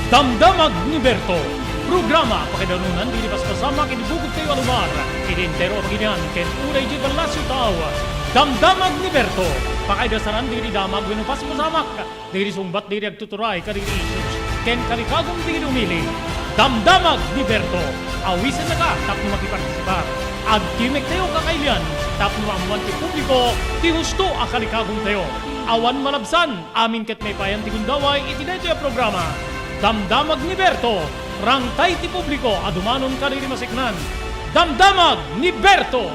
Damdamag ni Berto. Programa pakidanunan dili paspasama kinibugod kayo alumar. Identero paginian ken unay di balasyo tao. Damdamag ni Berto. Pakaidasaran diri damag wenno paspasamak. Diri sumbat diri agtuturay kadiri isus. Ken kalikagong diri umili. Damdamag ni Berto. Awisan na ka tapno makipartisipar. Agkimek tayo kakailian. Tapno amuan ti publiko ti husto akalikagong tayo. Awan malabsan amin ket may payan ti gundaway iti daytoy a programa. Damdamag ni Berto. Rangtay ti publiko adumanon kadiri masiknan. Damdamag ni Berto.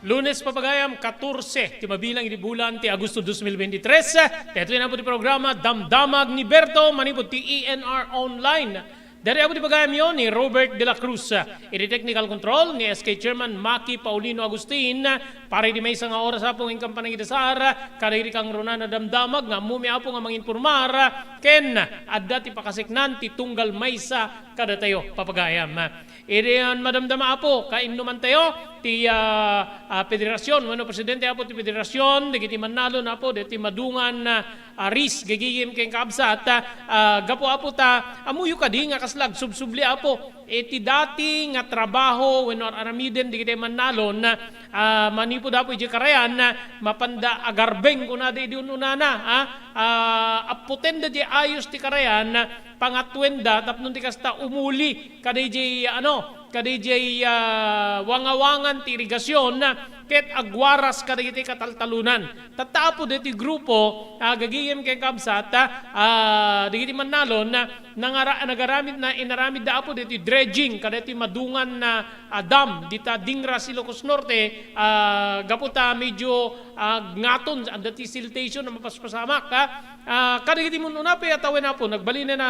Lunes papagayam 14 ti mabilang iti bulan ti Agosto 2023. Detoy na po ti programa Damdamag ni Berto manipod ti ENR Online. Dari abo ti pagayam yon ni Robert de la Cruz. Iti technical control ni SK Chairman Maki Paulino Agustin. Para di may isang oras apong ingkang panagidasar. Kadiri kang Ronana Damdamag nga mumi apong nga manginformar. Ken adda ti pakasiknan ti tunggal maysa kada tayo papagayam. Iriyan madamdama apo kaimnuman tayo ti federasyon wano presidente apo ti federasyon digiti Manalo na apo deti madungan aris gagigim ken kabsat gapo apo ta amuyo kadi nga kaslag subsubli apo iti dati nga trabaho wenno aramiden digiti Manalo na manipod apo iti karayan mapanda agarbeng kuna di ununana apotenda di ayos ti karayan pangatwenda tapno ti kasta umuli kadayjay kadayjay wangawangan ti irigasyon ket agwaras kadagiti kataltalunan tatapo deti grupo gagiyem ken kabsat digiti Manalon nagaramid na inaramid da apo deti dredging kadeti madungan na dam dita Dingra Ilocos Norte gaputa medyo ngaton dati siltation na mapaspasamak kadagiti mun unape atawen apo nagbalina na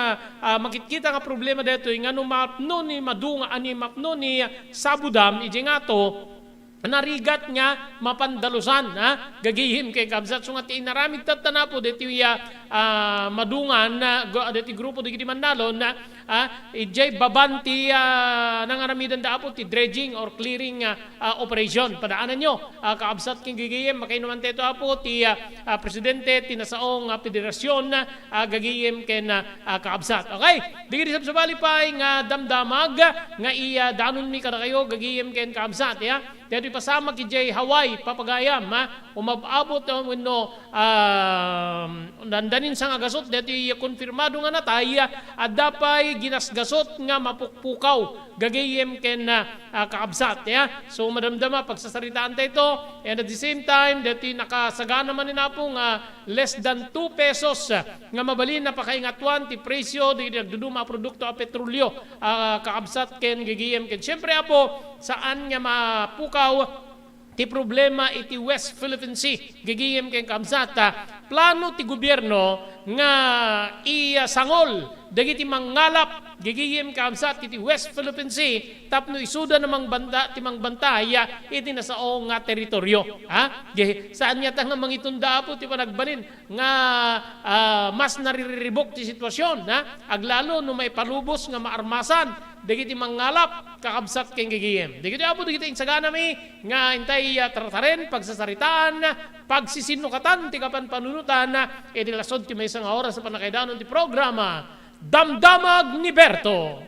makikita nga problema dito ngano mapno ni madunga ani mapno ni sabudam ije ngato narigat nga mapandalusan gagihim kay kabsat so nga ti inaramid tatana po deti madungan deti grupo digiti Manalo na ijay babanti nangaramidan da po ti dredging or clearing operation padaanan nyo kaabsat king gagihim makainuman teto apo ti presidente tinasaong federasyon gagihim ken kaabsat okay digiti sabsabali pa nga damdamag nga iya danon mi kada kayo gagihim ken kaabsat ya dito pasama ki Jay Hawaii papagayam umababot wenno nandanin sang agasot dito konfirmado nga natay adapay ginasgasot nga mapukpukaw gagayem ken kaabsat ya so madamdama pagsasaritaan tayo and at the same time dito nakasagana man ninapong less than 2 pesos nga mabalin na pakaingatuan ti presyo dito nagduduma produkto a petrolyo kaabsat ken gagayem ken syempre apo saan nga mapukaw ti problema iti West Philippine Sea gagiyem ken kamsata plano ti gobyerno nga sangol dagiti mangalap gagiyem kamsat iti West Philippine Sea tapno isuda namang banta ti mangbantaya iti nasaong nga teritoryo saan nya tang mangitunda apo ti panagbalin nga mas nariribok ti sitwasyon aglalo no may palubos nga maarmasan dagiti mangalap kakabsat ken gagiyem dagiti apo dagiti insagana mi nga intay trataren pagsasaritaan pagsisinukatan ti kapan panunutan iti lasod ti may isang oras sa panakaidanon ti programa Damdamag ni Berto.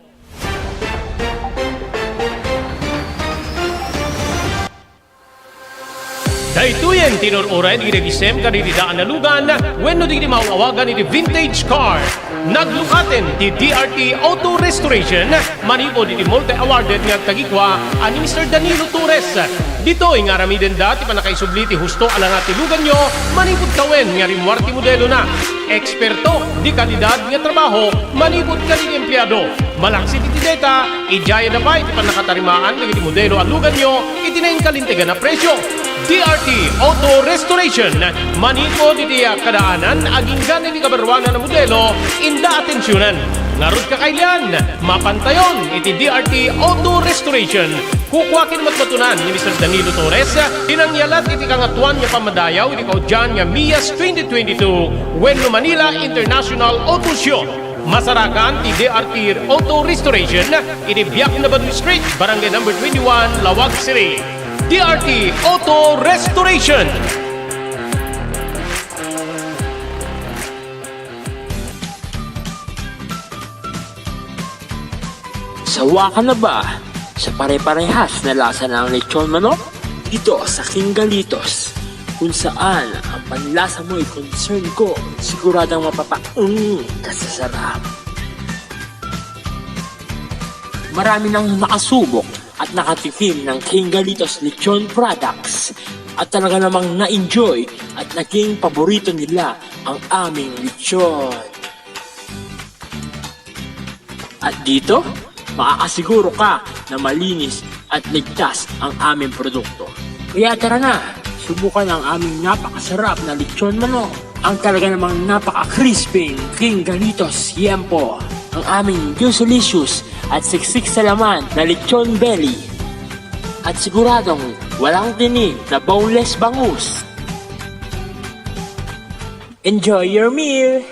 Daytoyen tinururay di regisem kaditi daan na lugan wenno di mauawagan iti vintage car. Naglukaten di DRT Auto Restoration manipod iti multi-awarded nga tagikwa ani Mr. Danilo Torres. Dito nga aramiden dati panakaisubli ti husto alang ati lugan nyo manipod kawen nga rimwarti modelo na. Eksperto di kalidad nga trabaho manipod kalid empleyado. Malaksit iti data ijaya na pa iti panakatarimaan ng iti modelo alugan nyo itinayin kalintigan na presyo. DRT Auto Restoration manipod iti kadaanan aging ganin ni kabarwanan na modelo inda atensyonan ngarod kakailan mapantayon iti DRT Auto Restoration kukwakin matmatunan ni Mr. Danilo Torres tinangyalat iti kangatuan nga pamadayaw iti kaudyan nga MIAS 2022 wenno Manila International Auto Show. Masarakan ti DRT Auto Restoration iti Biak na Badui Street, Barangay number 21, Lawag City. DRT Auto Restoration. Sawa ka na ba sa pare-parehas na lasa ng lechon manok? Dito sa King Galitos, kung saan ang panlasa mo ay concern ko, siguradang kasasarap. Marami nang nakasubok at nakatikim ng King Galitos lechon products at talaga namang na-enjoy at naging paborito nila ang aming lechon. At dito, makakasiguro ka na malinis at ligtas ang aming produkto. Kaya tara na, subukan ang aming napakasarap na lechon manok. Ang talaga namang napaka-crisping King Galitos Yempo. Ang aming delicious at siksik sa laman na lechon belly. At siguradong walang tinig na boneless bangus. Enjoy your meal!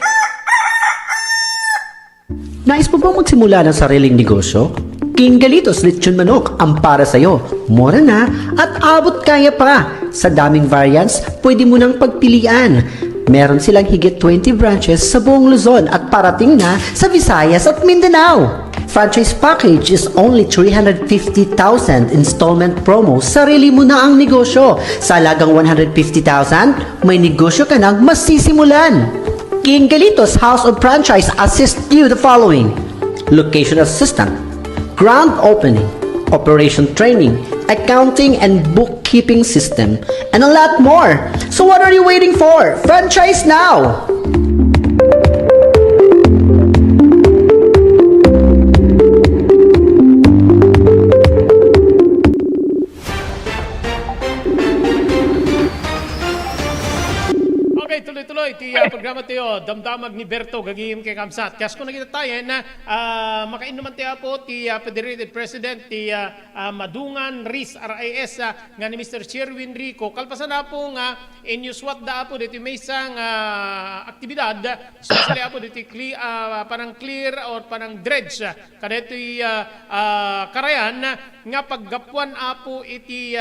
Nais mo bang magsimula ng sariling negosyo? King Galitos Lechon Manok ang para sa'yo. Mura na at abot kaya pa. Sa daming variants, pwede mo nang pagpilian. Meron silang higit 20 branches sa buong Luzon at parating na sa Visayas at Mindanao. Franchise package is only 350,000 installment promo. Sarili mo na ang negosyo. Sa halagang 150,000, may negosyo ka nang masisimulan. King Galitos House of Franchise assist you the following: location assistant, grand opening, operation training, accounting and bookkeeping system, and a lot more. So what are you waiting for? Franchise now! Okay, tuloy-tuloy. Ti programa tayo, damdamag ni Berto, gagihim kay Kamsat. Kaya kung nakita tayo na makainuman tayo po, ti Federated President, ti Madungan RIS, RIS, nga ni Mr. Sherwin Rico. Kalpasan na po nga, inyuswat da po dito may isang aktibidad, especially po dito panang clear or panang dredge. Kada ito karayan, nga paggapuan po iti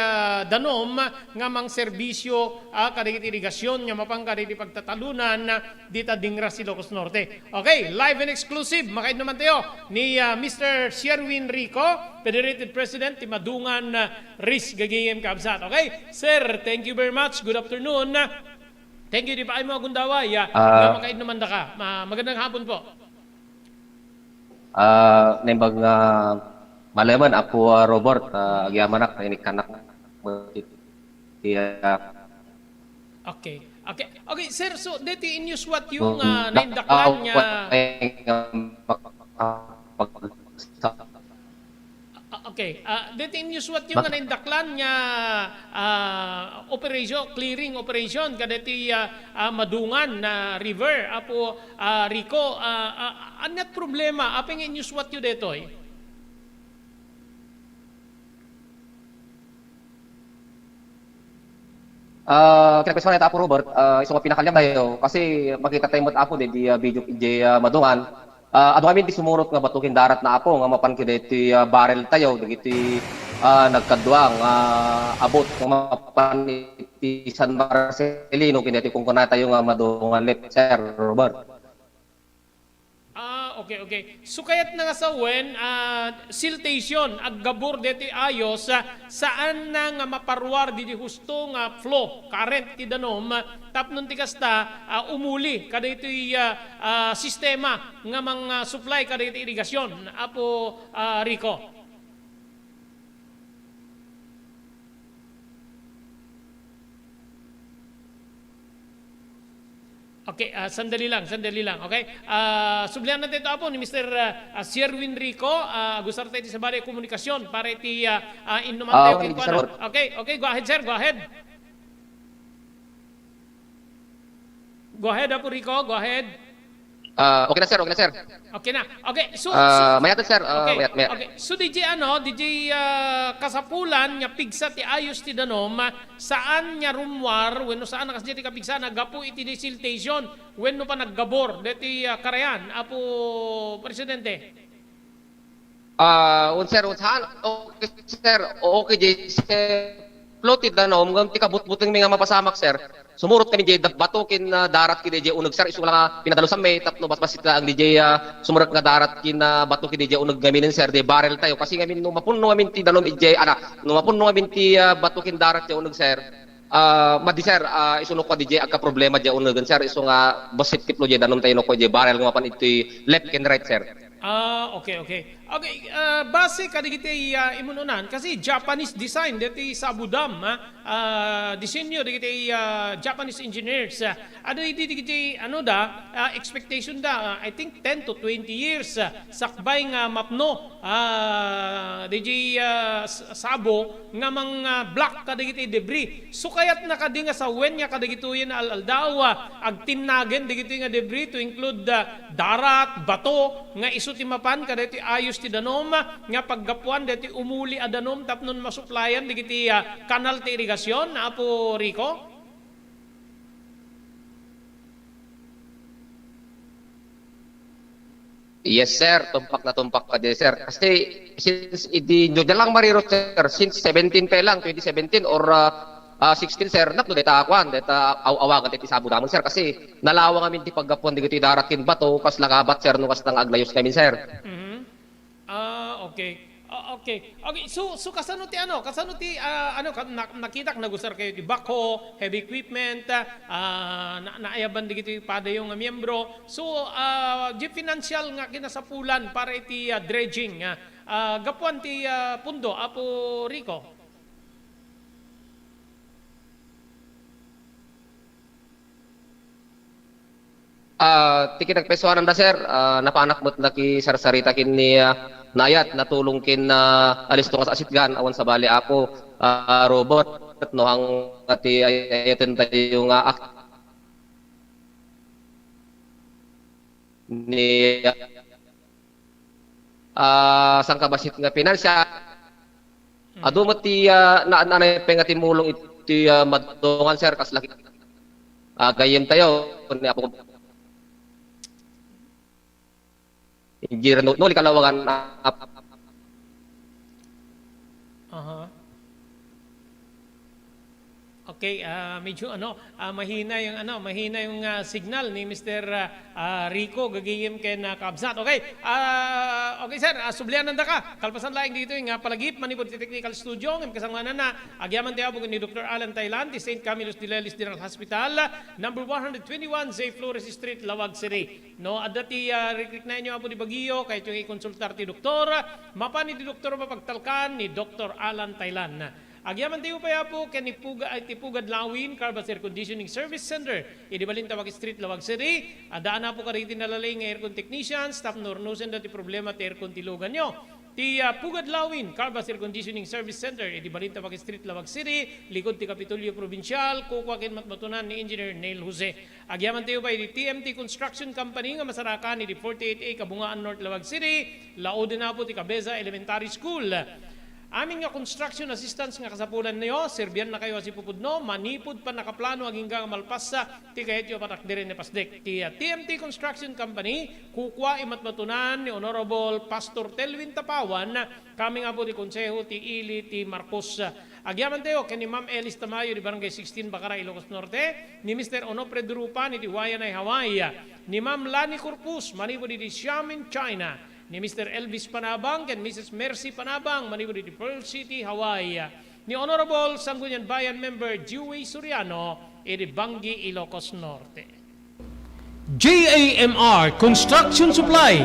danom, nga mang serbisyo, kada iti irigasyon, nga mapang kada iti pagtatalunan, dita Dingras, Ilocos Norte. Okay, live and exclusive, makain naman tayo ni Mr. Sherwin Rico, Federated President, ti Madungan RIS, gagayim kabsat. Okay, sir, thank you very much. Good afternoon. Thank you, di pa ay mga gundaway. Makain naman da ka. Magandang hapon po. Nembag malaman ako Robert agyamanak na kanak Okay, sir, so dito inyuswat yung naindaklan niya. Dito inyuswat yung naindaklan niya operation, clearing operation, kaditi Madungan na river, apo Rico, anat problema, apeng inyuswat yung dito eh? Kinakwestiyon na ako Robert, isang pinakalyam tayo kasi makita tayo mat ako di video di Madungan. Ado kami di sumurot nga batukin darat na ako nga mapan kida iti barrel tayo dagiti nagkadwang abot nga mapan iti San Marcelino kina iti kung kuna tayo nga Madungan let sir Robert. Okay. So kayat na nga sa wen, siltation, aggabor deti ayos, saan na nga maparwar di husto nga flow, current ti danom, tapnon ti kasta umuli, kada ito'y sistema nga mga supply, kada ito'y irigasyon, apo Rico. Okay, sandali lang, okay? Sublihan natin ito po ni Mr. Sherwin Rico, gusar tayo sa bari komunikasyon para iti inuman tayo kikuan. Okay, go ahead sir, go ahead. Go ahead po Rico, go ahead. Okay na sir. Okay na. Okay, so mayat sir, okay. So DJ kasapulan nya pigsa ti ayos ti danom, saan nya rumwar wenno saan nakasdi ti kapigsa nagapu iti desiltation wenno pa naggabor deti karayan apo presidente. Okay sir, okay floated danom ngam ti kabutbuting mga mapasamak sir. Sumurot kami DJ bato kin darat kin DJ uneg sir isu nga pinadalo sa may tapno basbasit ang DJ sumurot nga darat kin bato kin DJ uneg gaminin sir de barrel tayo kasi ngamin no mapunno ngamin ti dalom DJ no mapunno ngamin ti bato kin darat ja uneg sir madi sir isunok ko DJ agka problema ja uneg sir isu nga basit tiplo je danom tayo no ko je barrel nga mapan iti left and right sir. Okay. Base kadigiti imununan kasi Japanese design dati sa Abu Dham disenyo digiti Japanese engineers ada digiti expectation da I think 10 to 20 years sakbay nga mapno digiti sabo nga mga black kadigiti debris so kayat nakadinga sa wen nga kadigituyen aldaw agtinagen digiti nga debris to include darat bato nga isu ti mapan kadati ayos ti danom nga paggapuan dati umuli a danom tapnon masuplayan digiti kanal ti irigasyon na Apo Rico. Yes sir, tumpak ka din sir. Kasi since idi nyo lang mariro sir, since 17 pa lang, 2017 or 16 sir, nakno deta akwan, deta awagan ti Abu Dham sir kasi nalawang amin ti paggapuan digiti daratin bato kas lagabat sir no kas nang aglayos kami sir. Okay. So kasano ti nakita nagusar kayo ti backhoe, heavy equipment, naayaban digiti padayong nga miyembro. So di financial nga kinasapulan para iti dredging. Gapuan ti pundo Apo Rico. Tiki nagpesuanan da sir, napanak mo't naki sarsarita kin ni nayat natulong kin alis to kas asitgan awan sa bali Apo robot no ang ati ayaten tayo nga ni sangkabasit nga pinansya adu ti naanay pengatin mulong iti madongan sir kas laki gayem tayo ni Apo no likalawagan Okay, medyo mahina yung signal ni Mr. Rico gagayem ken kabsat. Okay. Okay sir, sublianan da ka. Kalpasan laing dito yung palagip manipod ti technical studio ng kasangwanan na agyaman tayo po ni Dr. Alan Thailand ti St. Camillus de Lelis General Hospital, number 121 Zay Flores Street, Lawag City. No, adati recruit na inyo po di Baguio kahit yung i-consultar ti doktor, mapa ni doktor mapagtalkan ni Dr. Alan Thailand. Agyaman tayo pa po ken Tipugad Lawin Carbas Air Conditioning Service Center. Idi Balintawag Street, Lawag City. Adaan na po kariti nalalay ng aircon technicians, staff nornusen dati problema ti aircon tilugan nyo. Ti Pugad Lawin Carbas Air Conditioning Service Center. Idi Balintawag Street, Lawag City. Likod ti Kapitolyo Provincial. Kukwakin matmatunan ni Engineer Neil Jose. Agyaman tayo pa di TMT Construction Company nga masarakan idi 48A Kabungaan North, Lawag City. Laode na po ti Cabeza Elementary School. Aming nga construction assistance nga kasapulan niyo, serbian na kayo si pupudno, manipod pa nakaplano aging nga malpasa, ti kahit yung patakdirin ni Pasdek. Ti TMT Construction Company, kukwa imatmatunan ni Honorable Pastor Telvin Tapawan, kami nga po di Konseho, ti Ili, ti Marcos. Agyaman tayo, ken ni Ma'am Elis Tamayo, di Barangay 16, Bacara, Ilocos Norte, ni Mr. Onofre Durupa, ni Wayanay, Hawaii, ni Ma'am Lani Corpus, manipod di Xiamen, China, ni Mr. Elvis Panabang and Mrs. Mercy Panabang, manipod di Pearl City, Hawaii, ni Honorable Sangguniang Bayan Member Dewey Soriano, di Bangi, Ilocos Norte. JAMR Construction Supply.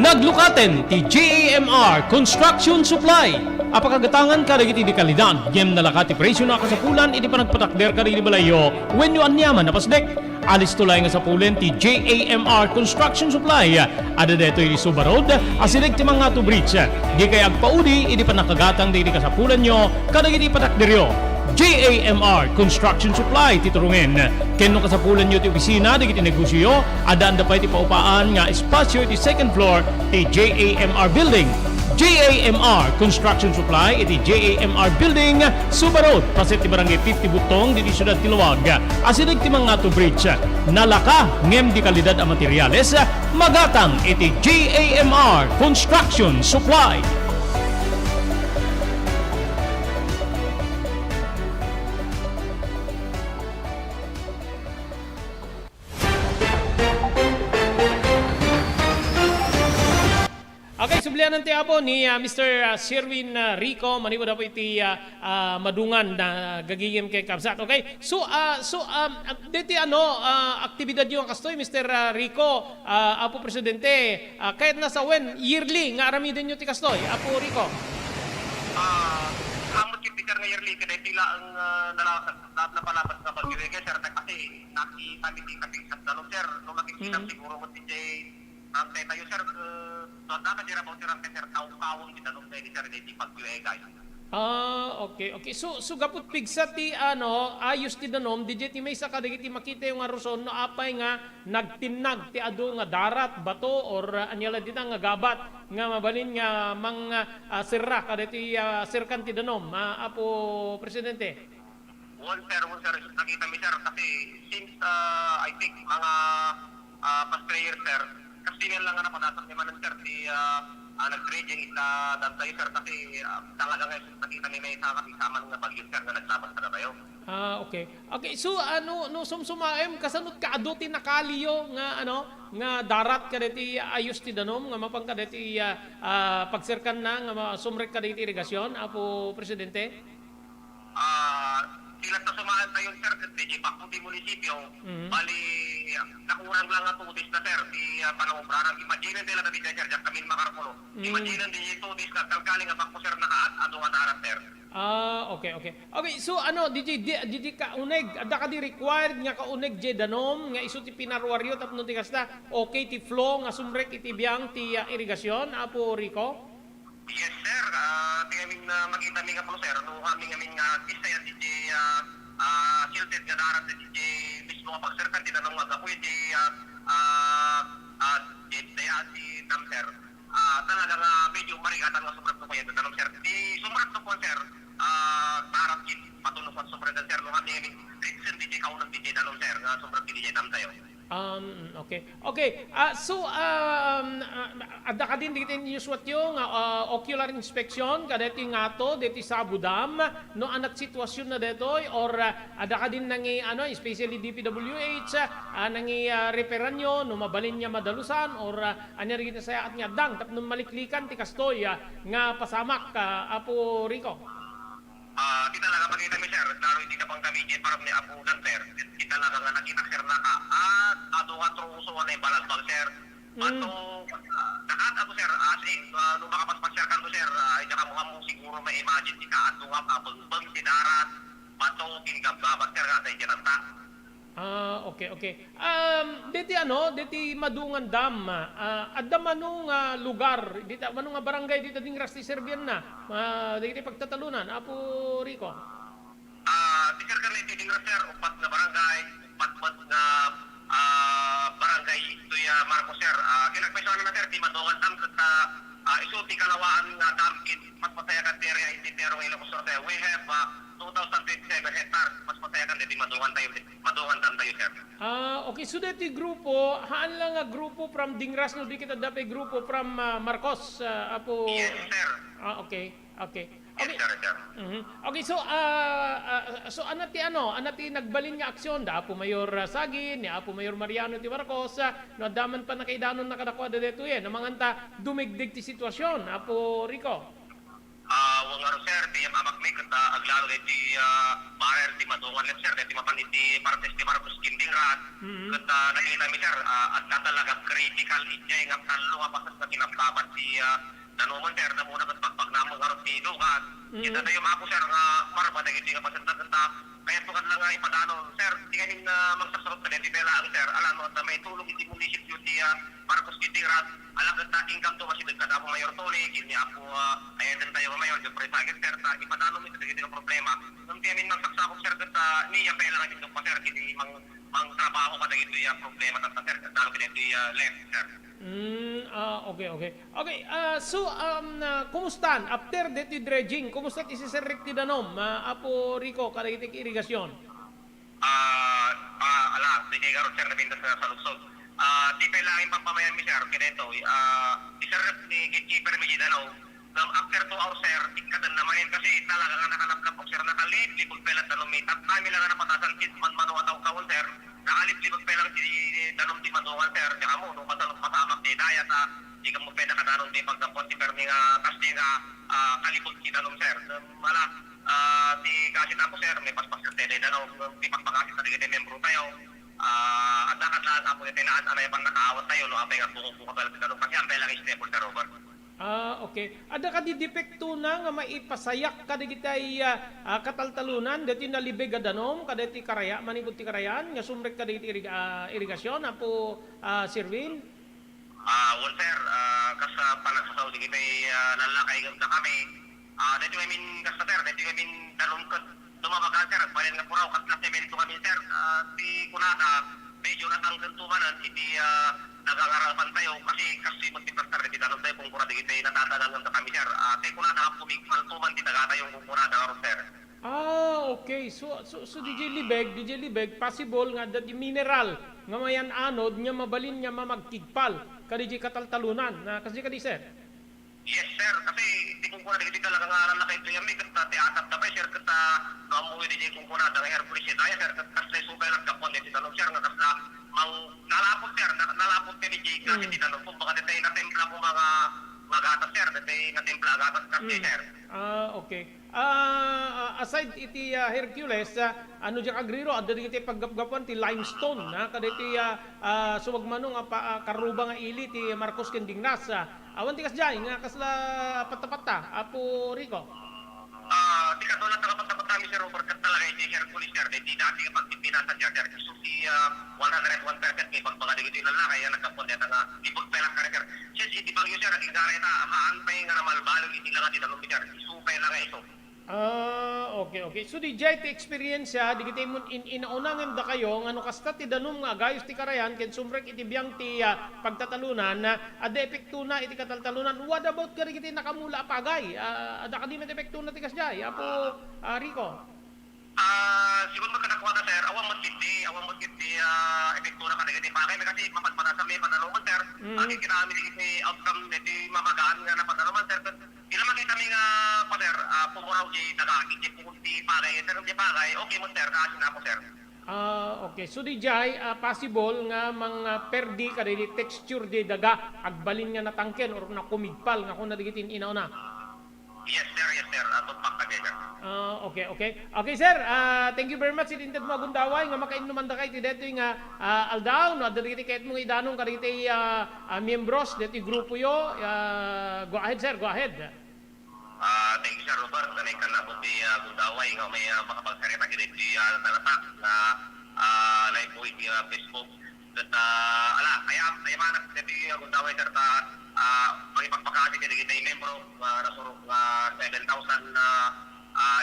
Naglukaten ti JAMR Construction Supply. Apakagatangan ka dagiti di kalidad, yem nalakati presyo na kasapulan, iti panagpatakder ka rin balayo, when you anyaman na pasdek. Alis tulay nga sa pulen ti JAMR Construction Supply. Ada deto iti Subarod, asilig ti mga to bridge. Di kay agpaudi, iti panakagatang di kasapulan nyo, kadagiti patakderyo. JAMR Construction Supply titurungin. Kenno kasapulan nyo ti opisina, di kiti negosyo, adaan da pa iti paupaan nga espasyo iti second floor ti JAMR Building. JAMR Construction Supply iti JAMR Building, Subarod, paset ti Barangay 50 Butong, di Siyudad Tiluwag. Asilig ti mga to bridge, nalaka ngem di kalidad a materyales, magatang iti JAMR Construction Supply. Pagpilian ti apo ni Mr. Sherwin Rico manipod apo iti madungan na gagigim kay Kabsat. Okay? So diti aktibidad yung kastoy Mr. Rico apo presidente kahit nasa when yearly nga aramidin nyo ti kastoy apo Rico. Amot yung pikar nga yearly kada tila ang napalapat na pag-irega sir kasi nakita-miti kasi sa dalong sir nung makikita siguro mo DJ ang tayo sir nakadira mo sir ang sir tao-tawong di dalong tayo sir di pag-irega. Okay. So gapot pigsa ti ayos ti danom DJ ti may sa kadagiti makita yung aruson no apay nga nagtinag ti adu nga darat bato or anyala dita nga gabat nga mabalin nga sirra kaditi sirkan ti danom apo presidente. One sir nakita mi sir kasi since I think mga past year sir kasi lang nga napadasan ni manan sir ti nag-trading ita dantayo sir kasi talaga nga nakita ni may kasama nga bagyo sir nga naglaban sa tayo. Okay. So no sumsumaem kasanot kaado ti nakaliyo nga darat kaditi ayos ti danom nga mapang kaditi pagsirkan na nga sumrek kaditi irigasyon apo presidente. Sila sa sumaan tayo sir kasi bakong di munisipyo bali nakurang lang nga 2 days na sir di panawubranan imagine nila na di sir diyan kami makarpulo imagine di 2 days na kalkaling nga bako sir nakaat ado nga darat sir. Okay, so DJ ka uneg ada ka di required nga ka uneg je danom nga isu ti pinarwaryo tapno ti kasta okay ti flow nga sumrek iti biang ti irigasyon apo Rico. Yes sir, tingin makita mi nga po sir no kami nga pista yan DJ shielded nga darat DJ mismo nga pagserkan di danong nga pwede si Tam sir talaga nga medyo marigatan nga sobrang po yan danong sir di sumrat po sir darat kin patunupan sobrang sir no kami reason DJ kaunang DJ danong sir nga sobrang DJ Tam tayo. Okay. So ada ka din dito news what yung ocular inspection kadeti ngato deti sa Budam no anak sitwasyon na detoy or ada ka din nangi especially DPWH nangi reparan nyo no mabalin niya madalusan or anya rin sa at nga dang tapno maliklikan ti kastoy nga pasamak apo Rico. Kita lang makita mi sir, lalo hindi ka pang kami para ni Apo Dan sir. Kita lang nga nakita sir na at ado nga truso na balagbag sir. Ato nakat ako sir as in nung makapaspasyal kan to sir ay mo siguro may imagine ka ado nga abang sinarat bato kingababat sir ka sa ikinanta. Okay. Diti madungan dam. Adda manong lugar, diti manong barangay dito ding Rasti Serbian na. Diti pagtatalunan apo Rico. Sir kan diti ding sir upat na barangay, upat na barangay ito ya Marcos sir. Kinagpaisahan na sir ti madungan dam ket isu ti kalawaan nga dam kit patpataya ka area iti pero Ilocos Norte. We have 2027 hectares mas patayakan diti madungan tayo sir. Okay, so dati grupo haan lang nga grupo from Dingras no di kita dapat grupo from Marcos apo. Yes sir. Okay. Yes sir. Okay, so anati nagbalin nga aksyon da apo Mayor Sagin ni apo Mayor Mariano ti Marcos no daman pa nakaidanon nakadakwa dito namanganta dumigdig ti sitwasyon apo Rico. Wangaro sir, di mamakmay kata aglalo di barrel di madungan sir, di mapaniti partes di Marcos Kindingrat. Kata nakita mi sir, at talaga critical ija nga talo nga pasas na kinablaban si nanuman sir na muna kat pagpagnamo nga di dugan. Kita tayo ako sir nga marba na giti nga pasenta kanta kaya to kan lang nga ipadano sir, di kanin magsasarot na di bela ang sir. Alam mo na may tulong iti munisipyo di Marcos Kindingrat. Alam ka income to kasi dagkada ako Mayor Tony, kini ako ayan tayo Mayor, yung pre-target sir, na ipadalo mo ito ng problema. Nung tiyamin magsaksakop sir, niya pala nga dito pa sir, kini mang trabaho ka na ito yung problema at sir, dalo ka dito yung left sir. Okay. So kumustan after dito dredging, kumusta ti si Sir Rick Tidanom, apo Rico kadagitik irigasyon? Di kayo garo sir, nabindas na sa lugsod. Di pa lang yung pampamayan mi sir, kinento, di sir ni gatekeeper mi Ginano, after 2 hours sir, ikatan naman yun kasi talaga nga nakalaplap sir, nakalip-lipog pelat na lumit, at kami lang nga napatasan kit man ataw kawon sir, nakalip-lipog pelang di danom di manungan sir, tsaka mo, nung masamak di daya sa di ka mo pwede kadanon di pagkapot ti permi nga kasi nga kalibot kita nung sir. Mala di kasi tapo sir may paspas ka tede danon di pagpakasit na di membro tayo. At nakatlaan ako yung tinaan anay pang nakaawat tayo no apay nga buka bala danon kasi ang lang stable ka Robert. Okay. Ada ka di depekto na nga maipasayak ka di kitay kataltalunan dati nalibig adanom kadati karaya manipod ti karayan nga sumrek ka di irigasyon apo Sirvin. Well sir, kasi panagsasaw di kita lalakay na kami. Dito I mean kasi sir, dito I mean dalon ko dumabagan sir, balen nga puraw katla semento kami sir. Di kunada medyo natanggal tumanan hindi nagangarapan tayo kasi magtiprestar di dalon tayo kung kurada di kita natatalangan na kami sir. Di kunada pumigmal tuman di tagata yung kung kurada karon sir. Okay. So DJ Libeg, possible nga dati mineral nga mayan anod nga mabalin nga mamagkigpal ka DJ kataltalunan na kasi kadi sir. Yes sir, kasi di kung kuna di talaga nga alam na kayo yung may kata tiatap na ba sir kata kamuwi di kung kuna da Hercules tayo sir kasi supay lang kapon di tanong sir nga kasla mang nalapot sir nalapot ka ni Jake kasi di tanong kung baka tayo natempla po mga gatas sir tayo natempla gatas kasi sir. Okay. Aside iti Hercules, ano diya kagriro adda iti paggapgapan ti limestone na kaditi suwagmano nga karuba nga ili ti Marcos Kendingnas. Awan ti kasjay nga kasla patapata apo Rico. Di ka tulad ng kapatapat namin si Robert kat talaga yung Hercules sir, di dati nga pagpipinatan siya sir, gusto si 101% kay pagbaga di yung lalaki, yan nagkapundet nga, di pagpelak ka rin sir. Since hindi bang yun sir, di gareta, maantay nga na malbalo, hindi lang nga di dalong sir, isupay lang nga ito. Okay. So di jay ti experience di kita mo inaunangan da kayo ngano kasta ti danom nga gayos ti karayan ken sumrek iti biyang ti pagtatalunan ada epekto na iti kataltalunan. What about kari kita nakamula pagay? Ada ka di met epekto na ti kasjay apo Rico. Siguro magkanakuha sir, awang magkiti epekto na kanagiti pagay kasi mapagmata sa may panalungan sir. Ang kinami di outcome di mamagaan nga na panalungan sir. Ila makita mi nga pa sir, pumuraw di tagakit di pukunti pagay sir di pagay, okay mo sir, kasi na po sir. Okay. So di jay possible nga mga perdi kada di texture di daga agbalin nga natangken or nakumigpal nga kun nadigitin inauna. Yes sir, tupak ka sir. Okay sir, thank you very much itinted mo agundaway nga makainuman da kay ti detoy nga aldaw no adda kiti ket mo idanong kaditi membros deti grupo yo. Go ahead sir, go ahead. Thank you sir Robert, nanay ka na po di gundaway nga may makapagsalita kiti di nalatak na live po di Facebook. At kaya manak deti gundaway sir ta magipagpakati kiti kita yung membro nasurok 7,000 na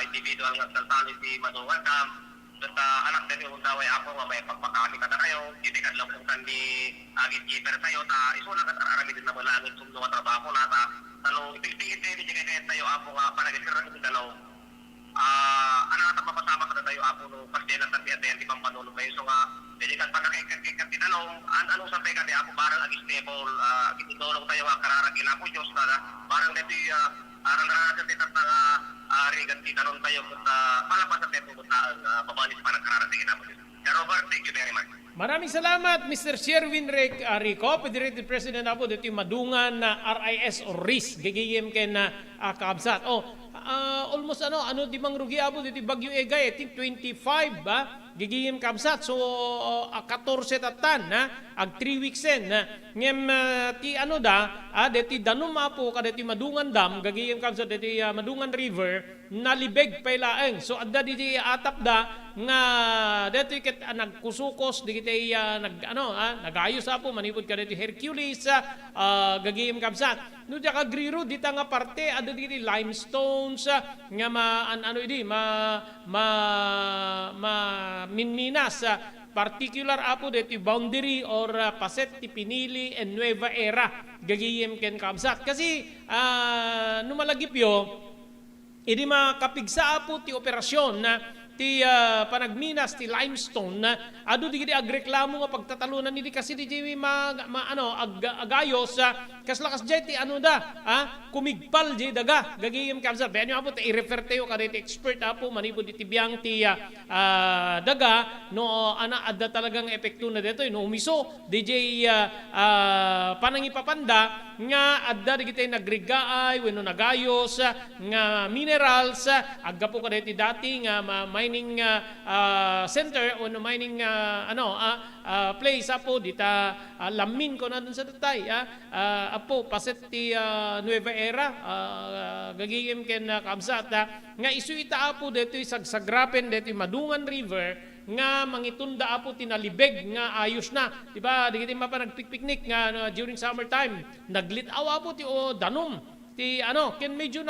individual nga saltali si Madungan Dam. At anak din yung daway ako nga may pagpakati ka na kayo. Hindi ka lang kung kan di agit-giper sa'yo. Isulat at arami din na malangin sumno nga trabaho na ta. Tanong, ipigpigit din hindi kaya tayo ako nga panagisiran ng dalaw. Anak at mapasama ka na tayo ako no pasdelan at di pang panulong kayo. So nga, hindi ka pa nakikikat tinanong, anong sabi ka di ako barang ag-stable. Kitidolong tayo nga kararagin ako Diyos na barang dito aran-aran sa titat na rigan tinanong tayo kung palapas sa teto kung pabalis pa nagkararating naman. Robert, thank you very much. Maraming salamat Mr. Sherwin Rico, Federated President apo dito madungan na RIS or RIS gigiyem ken kaabsat. Almost ano di mangrugi apo dito Bagyo Egay I think 25 gigiyem kaabsat. So 14 tatan ag 3 weeks ngem ti deti danum apo kadeti madungan dam gagiyem kaabsat deti madungan river nalibeg pailaeng. So adda diti atap da nga deti ket nagkusukos di kitay nagayos apo manipod ka deti Hercules gagiyem kabsat no dia kagriro dita nga parte adda diti limestones nga minminas particular apo deti boundary or paset ti Pinili and Nueva Era gagiyem ken kabsat kasi no malagipyo idi makapigsa apo ti operasyon na ti panagminas ti limestone adu di gidi agreklamo nga pagtatalunan nidi kasi di jay agayos kaslakas jay ti ano da kumigpal jay daga gagiyem kamsa benyo apo ti i-refer tayo kada ti expert apo manipo di tibiyang ti daga no ana adda talagang epekto na dito no umiso di jay panangipapanda nga adda di gitay nagrigaay wenno nagayos nga minerals agga po kada ti dati nga mining center o mining place apo dita lamin ko na dun sa tatay apo paset ti Nueva Era gagiyem ken kamsat nga isuita apo dito sagsagrapen dito Madungan River nga mangitunda apo tinalibeg nga ayos na di ba di kita mapanagpikpiknik nga during summer time naglitaw apo ti danom ti ken medyo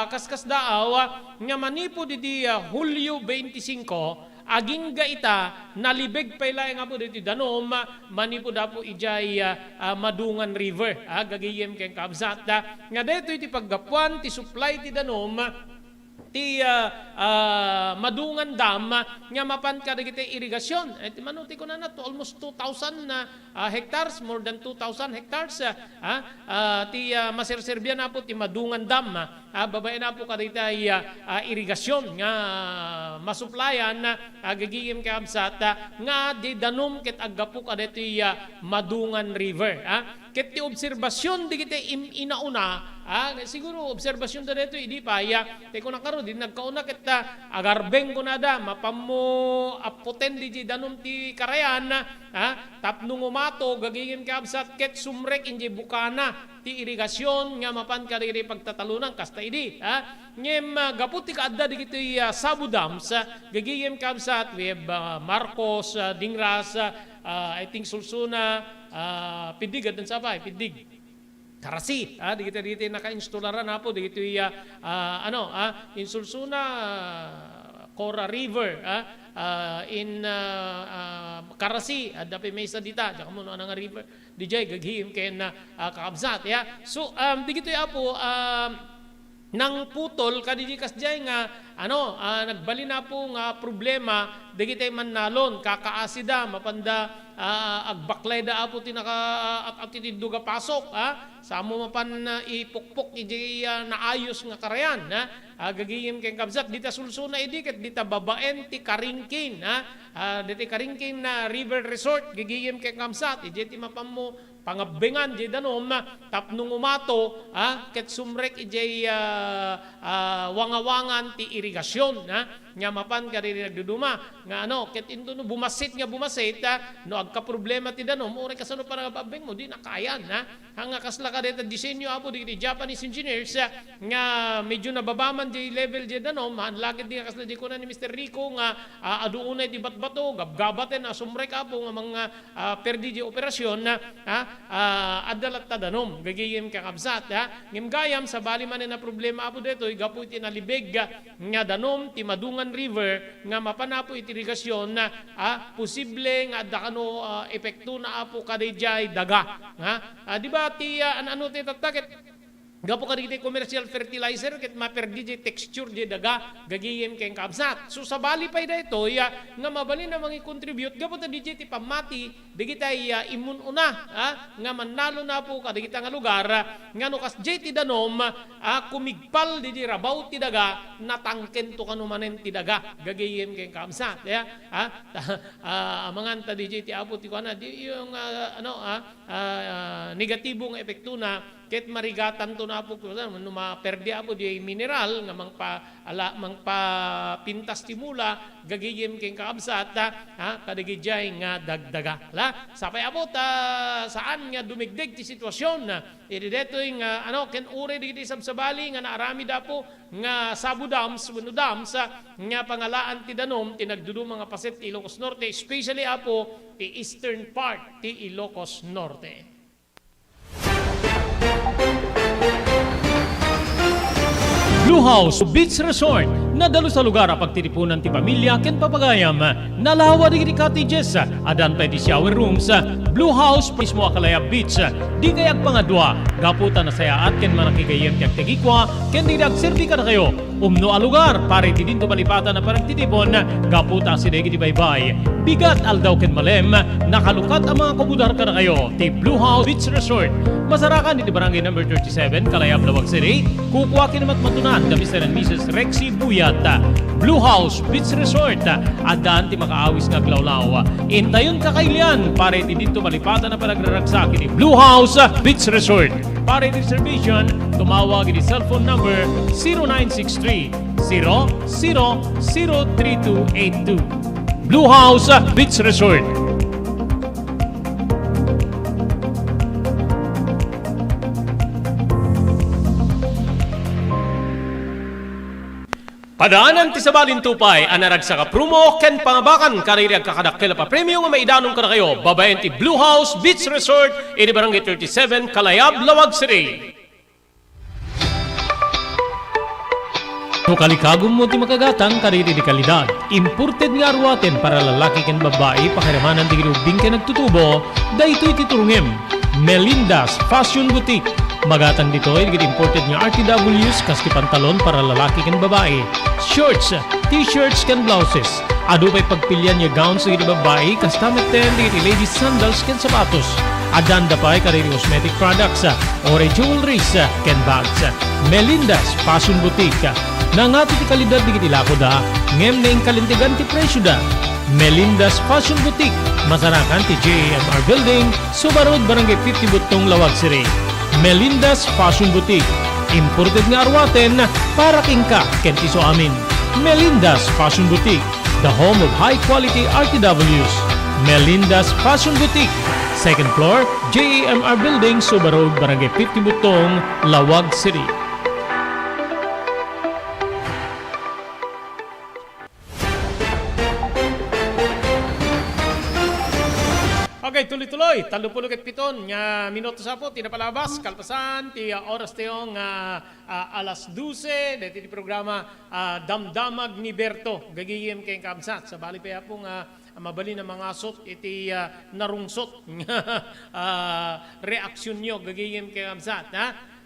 kaskas daaw nga manipo di Hulyo 25 aging gaita nalibeg pailay nga po dito danom manipo dapo ijay Madungan River gagiyem ken kabsat nga dito iti paggapuan ti supply ti danom ti Madungan Dam nga mapan ka dagiti irigasyon ti manuti ko na to almost 2,000 hectares, more than 2,000 hectares ti maserserbian na po ti Madungan Dam babae na po kadita irigasyon nga masuplayan gagiyem ka absat nga di danom ket aggapu kaditi Madungan River ket ti obserbasyon di kita inauna siguro obserbasyon da dito idi pa te ko nakaro di nagkauna ket agarbeng ko na da mapammo apoten di danom ti karayan tapnong umato gagiyem ka absat ket sumrek inji bukana ti irigasyon nga mapan ka diri pagtatalunan kasta idi ngem gaputi ka adda digiti Sabu Dams gagiyem ka absat we have Marcos Dingras I think Sulsuna Pidig at sabay Pidig Karasi digiti naka-installaran na po digiti in Sulsuna Cora River in Karasi dapi may sa dita diya kamo nga river DJ gaghim ken kakabsat so digito apo nang putol kadiji kasjay nga nagbali na po nga problema digitay manalon kakaasida mapanda agbaklay da apo tinaka at itiduga pasok samo mapan ipukpok iji naayos nga karayan gagiyem ken kabsat dita Sulsuna idiket dita babaen ti Karingkin diti Karingkin na River Resort gagiyem ken kabsat iji ti mapammo pangabengan di danom tapnong umato ket sumrek ijay wangawangan ti irigasyon nga mapan ka rin nagduduma nga ket into no bumasit no agka problema ti danom ore kasano para babeng mo di nakayan hanga kasla ka dito disenyo apo di Japanese engineers nga medyo nababaman di level di danom lagid di kasla di kunan ni Mr. Rico nga aduunay di batbato gabgabaten sumrek apo nga mga perdi di operasyon adalat ta danom gagiyem ka kabsat ngem gayam sa bali man na problema apo dito igapu iti nalibeg nga danom ti Madungan River nga mapanapo iti irigasyon posible nga dakano epekto na apo kadayjay daga di ba ti ti tatakit gapo ka dito commercial fertilizer ket maperdi di texture di daga gagiyem ken kabsat so sa bali pay dayto nga mabali na mangi contribute gapo ta DJ ti pamati digitay imununa nga manalo na po ka digita nga lugar nga no kas ti danom kumigpal di rabaw ti daga natangken to kanumanen ti daga gagiyem ken kabsat amangan ta DJ ti apo ti kuana di yung negatibong epekto na ket marigatan to na po no maperdi apo di mineral nga mangpapintas ti mula gagiyem ken kaabsat kadigijay nga dagdaga sapay apo saan nga dumigdeg ti sitwasyon iti detoy nga ken ure digiti sabsabali nga naarami dapo nga Sabu Dams wenno dams nga pangalaan ti danom ti nagdudum mga paset ti Ilocos Norte especially apo ti eastern part ti Ilocos Norte. Blue House Beach Resort Nadalo sa lugar pagtitipunan ti pamilya ken papagayam. Nalawa di cottages, adan pa ti shower rooms, Blue House mismo Akalaya Beach. Di kayag pangadwa, gaputan na sayaat ken manakikayem ti agtegikwa, ken di agserbi ka na kayo. Umno a lugar, pare ti dinto palipatan na parang titipon, gaputa si Degi di baybay. Bigat aldaw ken malem, nakalukat ang mga komudar ka na kayo. Ti Blue House Beach Resort. Masarakan di barangay number 37, Kalayab, Lawag City. Kukuha kinamat matunan, the Mr. and Mrs. Rexy Buyat. Blue House Beach Resort. Adaan ti makaawis nga glawlaw. Intayon kakailian, pare ti dinto palipatan na panagraragsak ni Blue House Beach Resort. Para reservation, tumawag ni cellphone number 0963-0003282. Blue House Beach Resort. Padaanan ti sabalin tupay, anarag sa kaprumo, ken pangabakan, karirag kakadakkel pa premium nga maidanong ka na kayo. Babayan ti Blue House Beach Resort, ini barangay 37, Kalayab, Lawag City. Kalikagom mo ti makagatang kariri di kalidad. Imported nga arwaten para lalaki ken babae, pakiramanan ti girubing ken nagtutubo, daytoy ti turungem. Melinda's Fashion Boutique. Magatang dito ay imported nga RTWs kaski pantalon para lalaki ken babae. Shorts, t-shirts ken blouses. Ado pa'y pagpilyan nga gowns sa babae, kastameten di ladies sandals ken sapatos. Adanda pa'y kariri cosmetic products, ore jewelries ken bags. Melinda's Fashion Boutique. Nangato ti kalidad di kitilako da, ngem na yung kalintigan ti presyo da. Melinda's Fashion Boutique. Masarakan ti JMR Building, Subarod, Barangay 50 Butong, Lawag City. Melinda's Fashion Boutique. Imported nga arwaten para kingka ken iso amin. Melinda's Fashion Boutique, the home of high-quality RTWs. Melinda's Fashion Boutique. Second floor, JMR Building, Subarod, Barangay 50 Butong, Lawag City. Okay, tuloy-tuloy. 37 nga minuto sa po, tinapalabas, kalpasan, ti oras tayong alas 12, dito ti programa Damdamag ni Berto, gagiyim kayong kamsat. Sa bali pa pong mabali na mga sot, iti narungsot, reaksyon nyo, gagiyim kayong kamsat.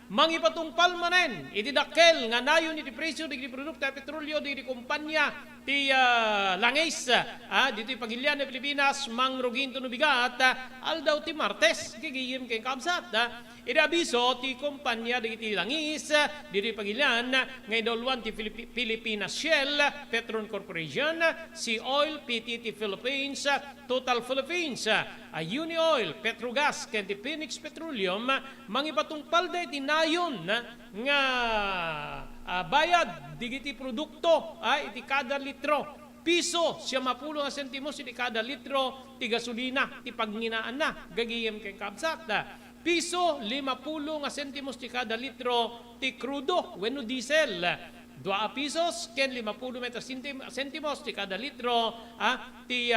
Mangipatungpal manen, iti dakkel, nga nayon iti presyo, di produkto, petrolyo, di kumpanya, ti langis, dito pagilian ng Pilipinas, mangrugin to nubigat, aldaw ti Martes, gigiyim kay kamsat. Iti abiso, ti kumpanya, di ti langis, dito pagilian, ngayon dolwan ti Pilipinas Shell, Petron Corporation, Sea Oil, PTT Philippines, Total Philippines, Uni Oil, Petrogas, ken ti Phoenix Petroleum, mangipatungpal da iti nayon, nga bayad digiti produkto iti kada litro piso siya mapulo nga sentimos iti kada litro ti gasolina ti pagninaan na gagiyem kay kapsat piso 50 nga sentimos ti kada litro ti crudo wenno diesel 2 pesos ken 50 sentimos ti kada litro ti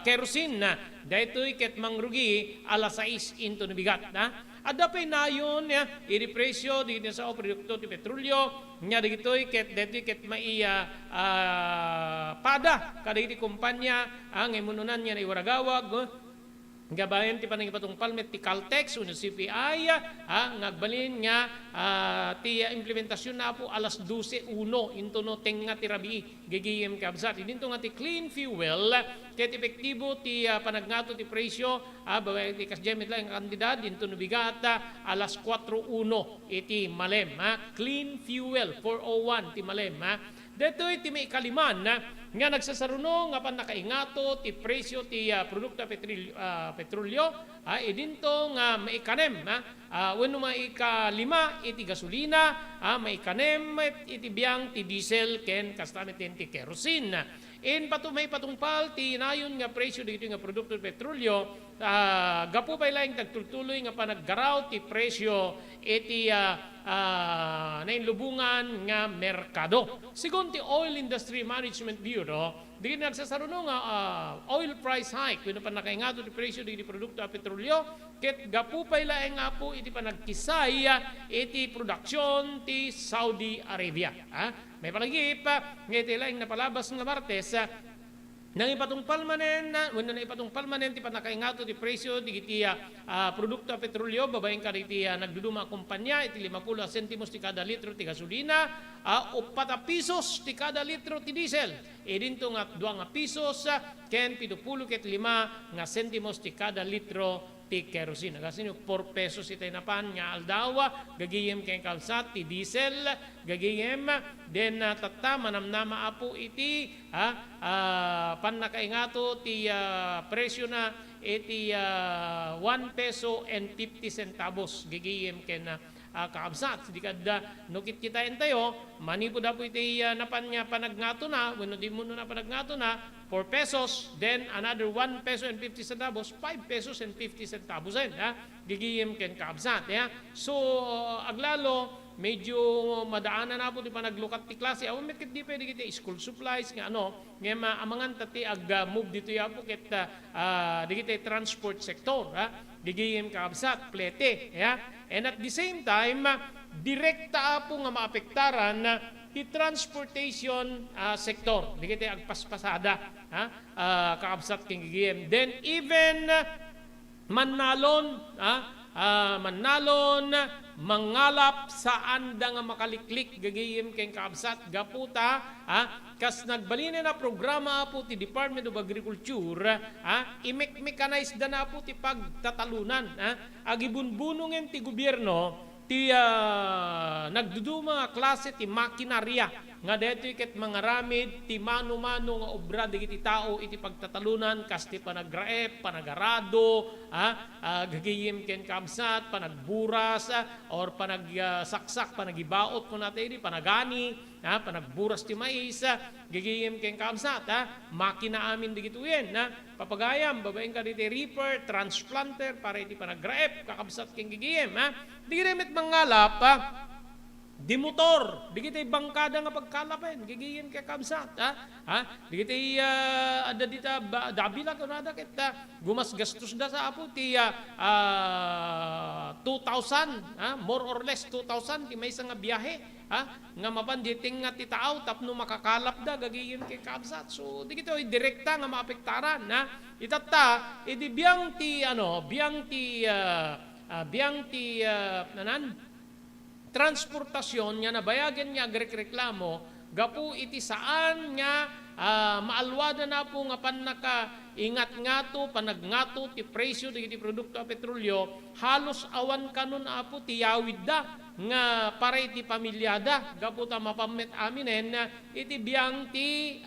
kerosene daytoy ket mangrugi alas 6 into nabigat adapay nayon iri presyo di sa produkto ti petrolyo nya dagitoy ket maiya pada kada iti kumpanya ang emununan nya na iwaragawag gabayan ti panangipatungpal met ti Caltex uno CPI ngagbalin nga ti implementasyon na po alas 12:01 into no tenga ti rabi gigiyem kabsat idinto nga ti clean fuel ket epektibo ti panagnato ti presyo babayan ti kasjemit lang ang kantidad dinto no bigat alas 4:01 iti malem clean fuel 401 ti malem dito iti may kaliman nga nagsasaruno nga pan nakaingato ti presyo ti produkto petrolyo idinto nga maikanem wenno maikalima iti gasolina maikanem iti biang ti diesel ken kastameten ti kerosene in patumay patungpal ti nayon nga presyo dito nga produkto petrolyo gapo pa ilang tagtultuloy nga panaggaraw ti presyo iti nainlubungan nga merkado. Sigon ti Oil Industry Management Bureau petrolyo, no? Di nagsasarunong nga oil price hike, kuno pa nakaingato ti presyo di produkto a petrolyo, ket gapupay laeng nga po iti panagkisay iti produksyon ti Saudi Arabia. May palagip, ngiti laeng napalabas nga Martes, nang ipatungpal manen ti panakaingato ti presyo di iti produkto a petrolyo babaeng ka iti nagduduma kumpanya iti 50 sentimos ti kada litro ti gasolina o 4 pesos ti kada litro ti diesel dinto nga 2 nga pesos ken 70 ket 5 nga sentimos ti kada litro ti kerosene. Kasi 4 pesos itay napan nga aldawa, gagiyem kay kalsat ti diesel, gagiyem den tatta manamnama apo iti panakaingato ti presyo na iti 1 peso and 50 centavos gagiyem ken kaabsat di kadda nukit kita entayo manipo da po iti napan nga panagnato na wenno di mo na panagnato na 4 pesos then another 1 peso and 50 centavos 5 pesos and 50 centavos gigiyem ken kaabsat so aglalo medyo madaanan na po di panaglukat ti klase awan met ket di pwede kiti school supplies nga nga maamangan tati ag move dito ya po ket di kiti transport sector gigiyem kaabsat plete and at the same time direkta po nga maapektaran ti transportation sector di kiti agpaspasada kaabsat king gigiyem then even manalon mangalap saan da nga makaliklik gagayim keng kaabsat gaputa kas nagbalinin na programa po ti Department of Agriculture imekmekanize da na po ti pagtatalunan agibunbunungen ti gobyerno ti nagduduma klase ti makinarya nga deto ket mangaramid ti mano-mano nga obra digiti tao iti pagtatalunan kas ti panagraep, panagarado, gagayim ken kabsat, panagburas or panagsaksak, panagibaot ko natin iti panagani, panagburas ti mais, gagayim ken kabsat, makina amin digito yen, papagayam babaeng ka diti reaper, transplanter para iti panagraep, kakabsat ken gagayim, digiremit mangalap, di motor, di kita bangkada nga pagkalapen, gigiyin kay kabsat, di kita ada dita dabila ko nada kita gumas gastos da sa apo ti 2,000, more or less 2,000 ti may nga biyahe, nga mapanditing nga ti tao tapno makakalap da gagiyin kay kabsat. So di kita direkta nga maapektaran, itata idi biyang ti transportasyon nga nabayagan niya agreklamo gapu iti saan nga maalwada na po nga panaka ingat ngato panagngato ti presyo iti produkto a petrolyo halos awan kanon apo ti yawid da nga para iti pamilyada gapu ta mapammet aminen iti biyang ti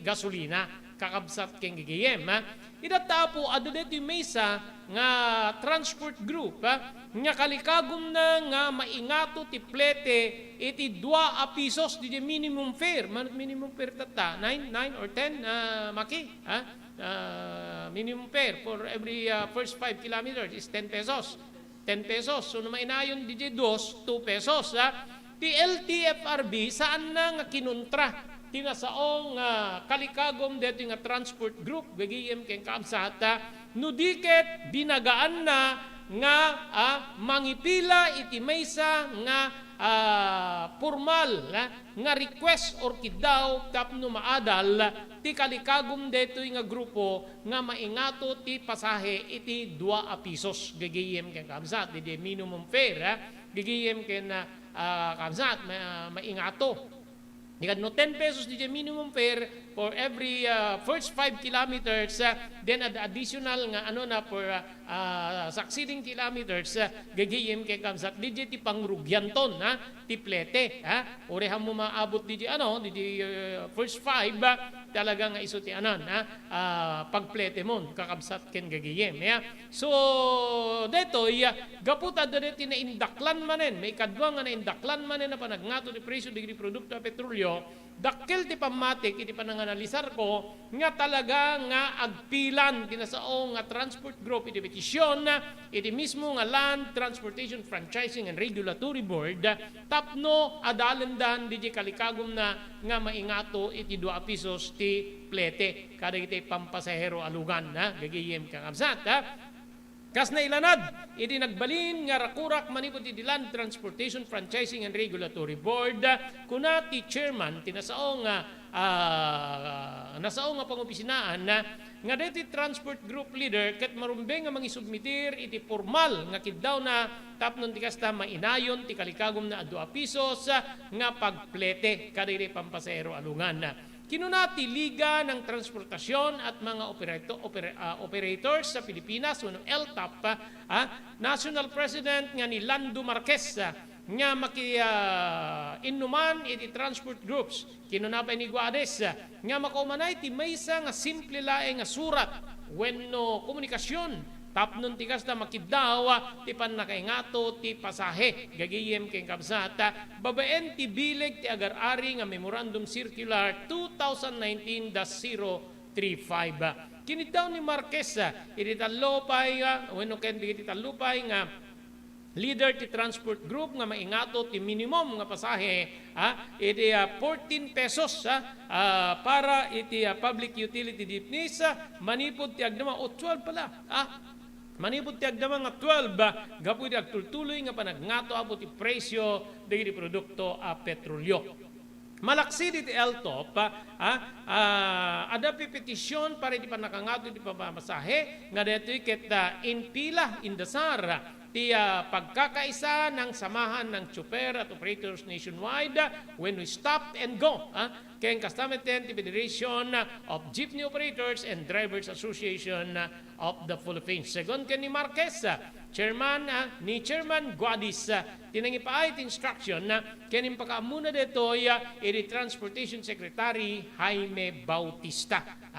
gasolina kakabsat keng gigiyem idata po adadeti mesa nga transport group nga kalikagom na nga maingato ti plete iti 2 pesos di minimum fare minimum fare tata 9 or 10 maki minimum fare for every first 5 kilometers is 10 pesos so no mainayon di 2 pesos ti LTFRB saan na nga kinuntra tinasaong kalikagom dito nga transport group gagiyem ken kabsata no diket binagaan na nga mangipila iti maysa nga formal nga request or kidaw tapno maadal ti kalikagom dito nga grupo nga maingato ti pasahe iti 2 pesos gagiyem ken kabsat di minimum fare gagiyem ken kabsat maingato no 10 pesos di minimum fare for every first 5 kilometers then additional nga for succeeding kilometers gagiyem kay kamsat di ti pangrugyanton ti plete oreham mo maabot di first 5 talaga nga iso ti pagplete mon kakabsat ken gagiyem so detoy gaputa deti na indaklan manen may kadwa nga na indaklan manen na panagnato ti presyo di produkto a petrolyo dakkel ti pamatik iti pananganalisar ko nga talaga nga agpilan tinasao nga transport group iti petisyon iti mismo nga Land Transportation Franchising and Regulatory Board tapno adalendan di kalikagom na nga maingato iti 2 pesos ti plete kada iti pampasahero alugan gagayem kang absat kas na ilanad, iti nagbalin nga rakurak manipot iti Land Transportation Franchising and Regulatory Board kuna ti chairman tinasaong nasaong nga pangopisinaan nga deti transport group leader ket marumbeng nga mangisubmitir iti formal nga kiddaw na tapnon ti kasta mainayon ti kalikagom na 2 pesos nga pagplete kada iti pampasahero alungan. Kinunati Liga ng Transportasyon at mga operators sa Pilipinas, LTAP, National President nga ni Lando Marquez, nga inuman iti transport groups, kinunapay ni Guades, nga makaumanay ti maysa nga simple laeng nga surat, wenno komunikasyon, tapnon ti kasta makidawa ti pannakaingato ti pasahe gagayem ken kabsata babaen ti bileg ti agar-ari nga Memorandum Circular 2019-035 kinidaw ni Marquez iti talupay wenno ken iti talupay nga leader ti transport group nga maingato ti minimum nga pasahe iti 14 pesos para iti public utility jeepneys manipod ti agdama o 12 pala manipod ti agdama nga 12 gapu iti agtultuloy nga panagnato apo ti presyo dagiti produkto a petrolyo. Malaksi iti LTOP ada petisyon para iti panakangato iti pamamasahe nga detoy ket in pila indasar ti pagkakaisa ng samahan ng chopper at operators nationwide when we stop and go. Ken kastameten ti Federation of Jeepney Operators and Drivers Association of the Philippines. Segon ken ni Marquez, Chairman Guadis, tinangipaay ti instruction ken impakaamuna detoy iti Transportation Secretary Jaime Bautista.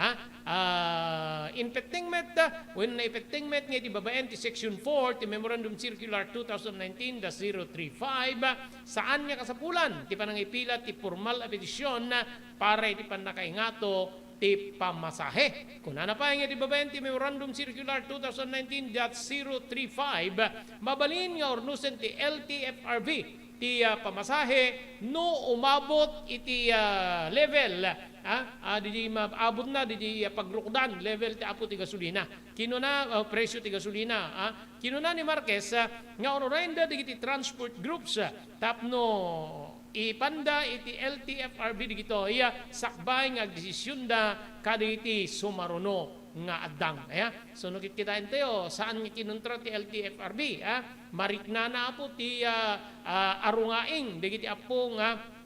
Impettingmet, when naipettingmet nga iti babaen ti Section 4 ti Memorandum Circular 2019-035 saan nga kasapulan ti panangipila ti formal a petisyon para iti pannakaingato ti pamasahe. Kung pa nga iti babaen ti Memorandum Circular 2019-035 mabalin nga ornusen ti LTFRB ti pamasahe no umabot iti level di maabot na di pagrukdan level ti apo ti gasolina kinuna presyo ti gasolina kinuna ni Marquez nga onorainda digiti transport groups tapno ipanda iti LTFRB digito sakbay nga desisyon da kaditi sumaruno nga addang so no kita tayo saan nga kinontra ti LTFRB mariknana apo ti arungaing digiti apo nga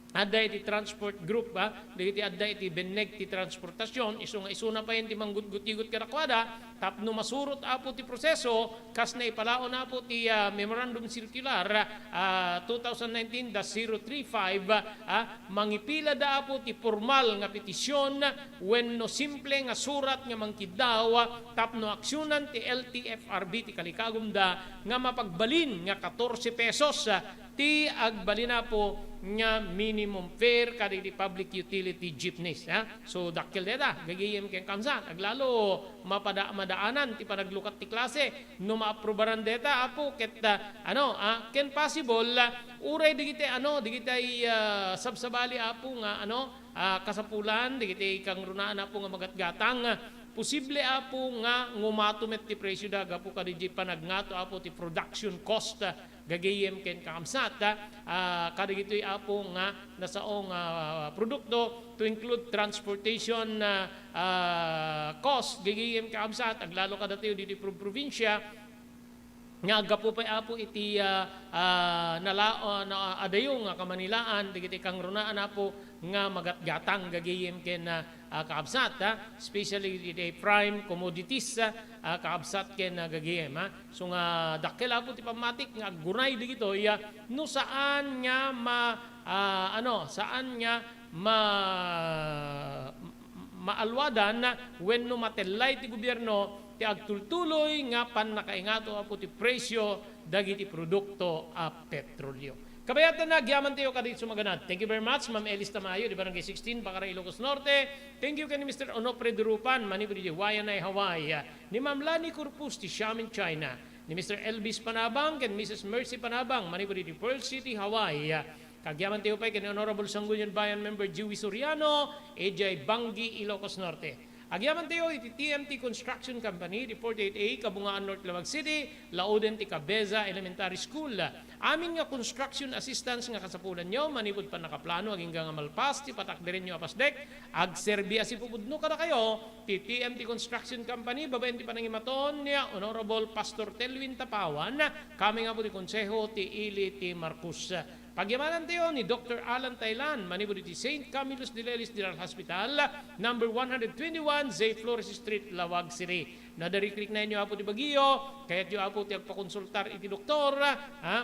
adda iti transport group digiti adda iti beneg ti transportasyon isuna pa ti manggutgutigot kadakwada tapno masurot apo ti proseso kas na ipalaon apo ti Memorandum Circular 2019-035 mangipila da apo ti formal nga petisyon wenno simple nga surat nga mangkidaw tapno aksyonan ti LTFRB ti kalikagom da nga mapagbalin nga 14 pesos ti agbalina po nga minimum fare kada iti public utility jeepneys. So dakkel deta gagayem ken kamsat aglalo madaanan ti panaglukat ti klase no maaprobaran deta apo ket ken possible uray digiti digiti sabsabali apo nga kasapulan digiti kang runaan apo nga magatgatang posible apo nga ngumatumet ti presyo da gapu kadiji panagnato apo ti production cost gagayem ken kaamsat kada gitoy apo nga nasaong produkto to include transportation cost gagayem kaamsat aglalo kada tayo dito probinsya nga gapo pa apo iti adayo nga kamanilaan digiti kang runaan apo nga magatgatang gagayem ken kaabsat especially iti prime commodities kaabsat ken gagayem so nga dakkel apo ti pamatik nga gunay digito no saan nga maalwadan wenno matellay ti gobyerno ti agtultuloy nga pannakaingato apo ti presyo dagiti produkto a petrolyo. Kabayatan na, gyaman tayo ka dito sumaganad. Thank you very much, Ma'am Elis Tamayo, di Barangay 16, Bakaray, Ilocos Norte. Thank you kay ni Mr. Onofre Durupan, Manipur, di Wayanay, Hawaii. Ni Ma'am Lani Corpus, di Xiamen, China. Ni Mr. Elvis Panabang, and Mrs. Mercy Panabang, Manipur, di Pearl City, Hawaii. Kagyaman tayo pa kay ni Honorable Sangguniang Bayan Member Dewey Soriano, Ejay Bangi, Ilocos Norte. Agyaman tayo iti TMT Construction Company, di 48A, Kabungaan North Lavag City, Lauden ti Cabeza Elementary School. Amin nga construction assistance nga kasapulan nyo, manipod pa nakaplano, aging nga malpas, ti patak din nyo apasdek, ag serbi asipupudno ka na kayo, ti TMT Construction Company, babayan ti panangimaton niya, Honorable Pastor Telwin Tapawan, kami nga po ti konseho, ti Ili, ti Marcus. Pagyamanan tayo ni Dr. Alan Taylan, manipod ti St. Camillus de Lelis General Hospital, number 121, Zay Flores Street, Lawag City. Nadariklik na inyo apo ti Bagyo, kaya't yung apo ti agpakonsultar iti doktor,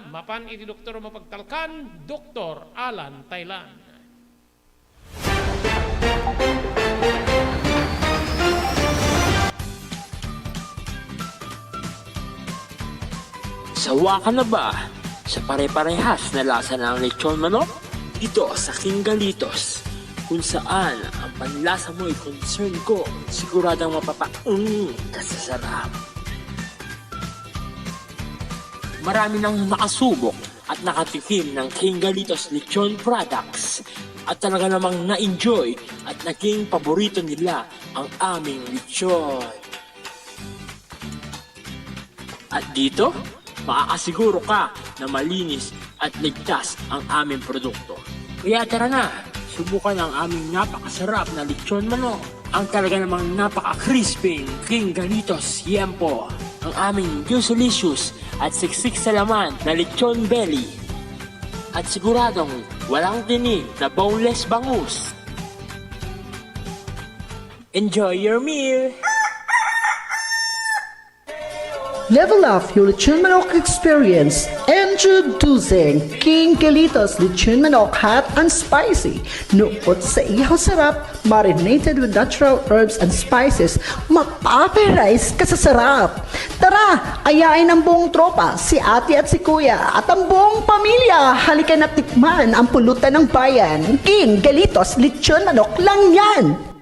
mapan iti doktor mapagtalkan, Dr. Alan Taylan. Sawa ka na ba sa pare-parehas na lasa ng lechon manok? Ito sa King Galitos, kung saan ang panlasa mo ay concern ko, siguradang kasasarap. Marami nang nakasubok at nakatikim ng King Galitos lechon products at talaga namang na-enjoy at naging paborito nila ang aming lechon. At dito, makakasiguro ka na malinis at ligtas ang aming produkto. Kaya tara na, subukan ang aming napakasarap na lechon manok. Ang talaga namang napaka-crispy King Galitos Yempo. Ang aming juicelicious at siksik sa laman na lechon belly. At siguradong walang tinig na boneless bangus. Enjoy your meal! Level up your lechon manok experience. Introducing King Galitos Lechon Manok Hot and Spicy. Nuot sa ihaw sarap, marinated with natural herbs and spices, mapaparize ka sa sarap. Tara, ayain ang buong tropa, si ate at si kuya, at ang buong pamilya. Halika na tikman ang pulutan ng bayan. King Galitos Lechon Manok lang yan.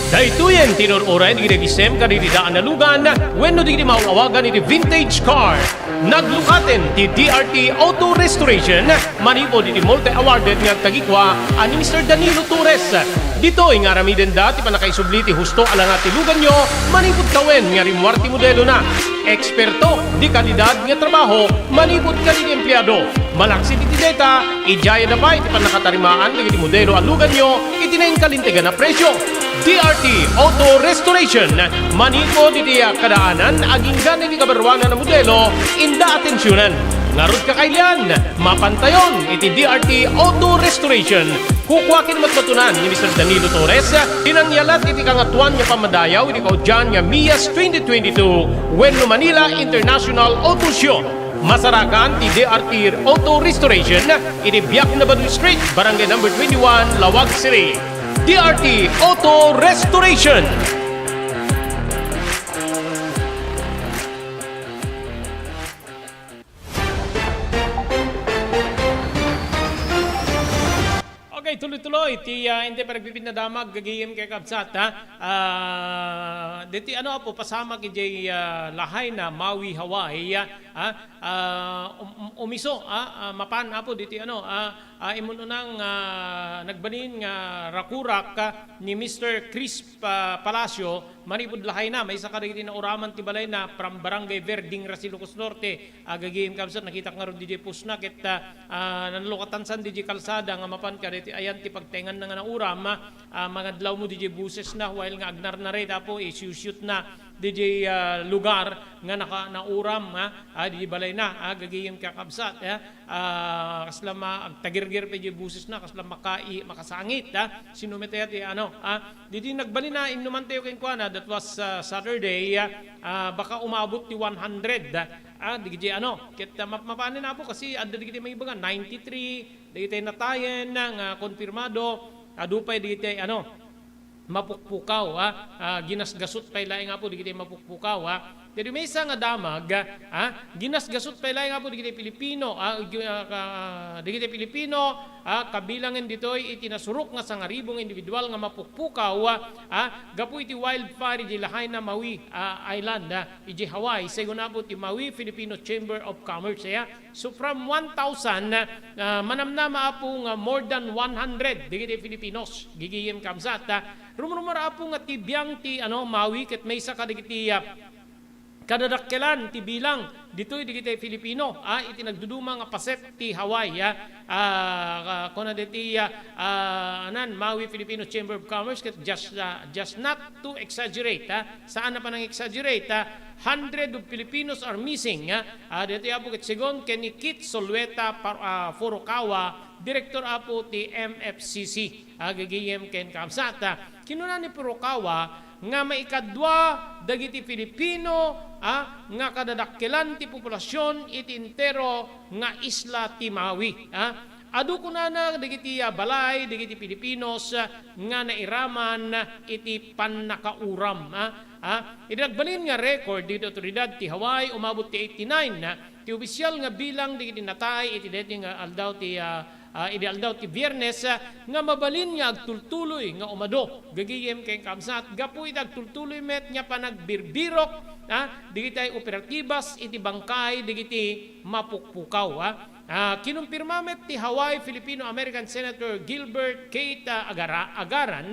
Daytoyen tinururay di Revisem kadididaan na lugan wenno di mauawagan iti vintage car. Naglukaten ti DRT Auto Restoration manipod iti multi-awarded nga tagikwa ani Mr. Danilo Torres. Dito nga ramiden dati panakaisubli ti husto ala nga ti lugan nyo manipod kawen nga rimwarti modelo na. Eksperto di kalidad nga trabaho manipod ka di empleyado. Malaksi iti data, ijaya na pa iti panakatarimaan ng iti modelo ang lugan nyo itinayin kalintigan na presyo. DRT Auto Restoration manipod iti kadaanan aging ganin iti kabarwangan na modelo inda atensyonan. Ngarod ka kailan, mapantayon iti DRT Auto Restoration. Kukwakin matmatunan ni Mr. Danilo Torres, tinangyalat iti kangatuan nga pamadayaw iti kaudyan nga MIAS 2022 Wenno Manila International Auto Show. Masarakan ti DRT Auto Restoration iti Biak na Baduy Street, Barangay number 21, Lawag City. DRT Auto Restoration. Okay, tuloy-tuloy. Hindi pa nagpipid na damag, gagayim kay Kabsat, ha? Dito, po, pasama kay Lahay na Maui, Hawaii, umiso, mapan, po, dito, imununang nagbanin nga rakurak ni Mr. Chris Palacio, manipod Lahay na, may isa ka rin na uraman tibalay na from Barangay Verding, Rasilocos Norte, gagayim Kabsat, nakita nga rin DJ Pusnak, nanlukatan san DJ Kalsada, nga mapan ka dito, ayan ti pagtengan na nga na uram, mga dlaw mo DJ buses na while nga agnar na rin tapo shoot na DJ lugar nga nauram DJ balay na gagayim kakabsat kasla agtagirgir pa DJ buses na kasla makasangit sinumete ti DJ nagbali na inuman tayo kay kuana that was Saturday baka umabot ti 100 DJ kita mapanin na po kasi adda digiti may ibaga 93 digiti natayen ng konfirmado adupay digiti mapukpukaw, ginasgasot pa ilay nga po, di kita mapukpukaw, Jadi may isa nga damag, ginasgasot pa ilay nga po, di kita Pilipino, kabilangan dito'y itinasurok nga sa ngaribong individual nga mapukpukaw, gapu iti wildfire, iti lahay na Maui Island, iti Hawaii, sayon na po ti Maui Filipino Chamber of Commerce. So from 1,000, manamnama po nga more than 100, di kita Filipinos, gigiyem kamsat, rumurumara po nga ti biyang ti Maui, ket may isa kadigiti kadadakkelan ti bilang ditoy di kita Filipino iti nagduduma nga paset ti Hawaii kuna diti Maui Filipino Chamber of Commerce ket just not to exaggerate saan na pa nang exaggerate 100 of Filipinos are missing dito apo ket sigon ken ni Kit Solweta Furukawa direktor apo ti MFCC gagiyem ken kamsata kinuna ni Furukawa nga maikadwa dagiti Filipino nga kadadakkelan ti populasyon iti entero nga isla ti Maui. Adu kunana dagiti balay dagiti Filipinos nga nairaman iti pannakauram. Idagbalin nga record dito otoridad ti Hawaii umabot ti 89 ti opisyal nga bilang dagiti natay iti deti nga aldaw ti ideal daw ti Biyernes nga mabalin nga agtultuloy nga umado gagiyem kay kamsat gapu iti agtultuloy met nya panagbirbirok digiti operatibas iti bangkay digiti mapukpukaw kinumpirma met ti Hawaii Filipino-American Senator Gilbert Kate Agaran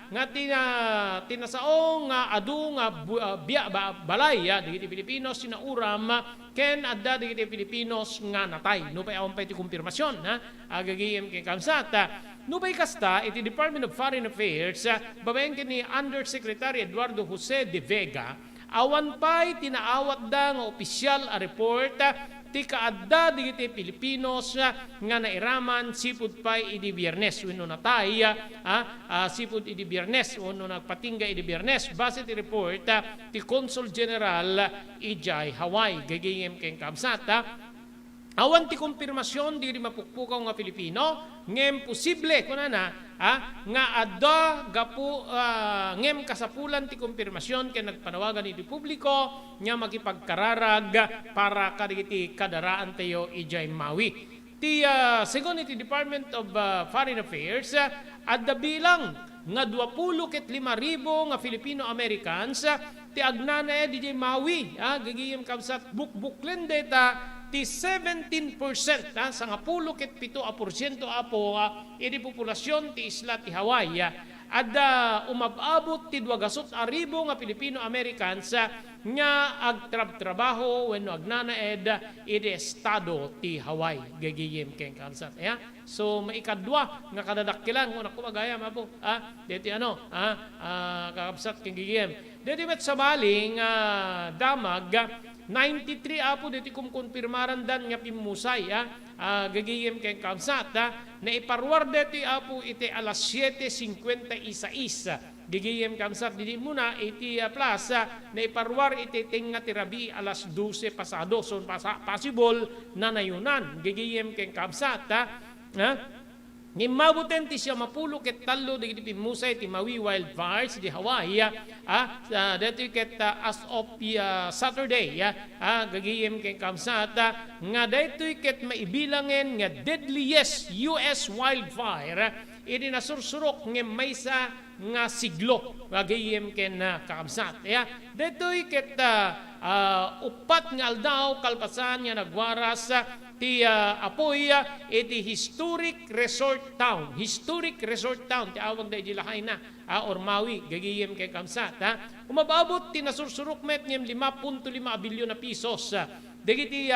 nga tinasaong nga adu nga balay digiti Pilipinos sinauram ken adda digiti Pilipinos nga natay no pay awon pay ti kumpirmasyon agagiyem ken kamsata no pay kasta iti Department of Foreign Affairs babaen ken ni Undersecretary Eduardo Jose de Vega awan pay tinaawat da nga opisyal a report ti kaadda digiti Pilipinos nga nairaman sipud pay idi Biyernes wenno natay sipud idi Biyernes wenno nagpatingga idi Biyernes base ti report ti Consul General ijay Hawaii gagiyem ken kamsata awan ti kumpirmasyon diri mapukpukaw nga Pilipino ngem posible kunana nga adda gapu ngem kasapulan ti kumpirmasyon ken nagpanawagan iti publiko nga makipagkararag para kadagiti kadaraan tayo ijay Maui. Ti segon iti Department of Foreign Affairs adda bilang nga 25,000 nga Filipino-Americans ti agnanae DJ Maui gagiyem kamsat bukbuklen data ti 17% sa nga 17% apo iti populasyon ti isla ti Hawaii adda umababot ti 200,000 nga Filipino-Americans nga agtrabaho wenno agnanaed iti estado ti Hawaii gagiyem ken kansat so maikadwa nga kadadakkelan kung ako magayam apo deti kakabsat ken gigiyem deti met sabaling damag 93 apo diti kumkonfirmaran dan nga pimusay gagiyem ken kamsat na iparwar deti apo iti alas 7:56 gigiyem kamsat didi muna iti plus na iparwar iti tenga tirabi alas 12 pasado so possible na nayunan gigiyem ken kamsat Ngimabuten ti siya mapulo ket tallo digiti pimusay ti Maui wildfires di Hawaii dito ket as of Saturday gagiyem ken kamsat nga dito ket maibilangen nga deadliest US wildfire idi nasursurok ngem maysa nga siglo gagiyem ken kamsat dito ket upat nga aldaw kalpasan nga nagwaras ti apoy iti historic resort town ti awag da iti lahay na or Maui gagiyem kay kamsat umababot ti nasursurok met ngem 5.5 bilyon na pesos dagiti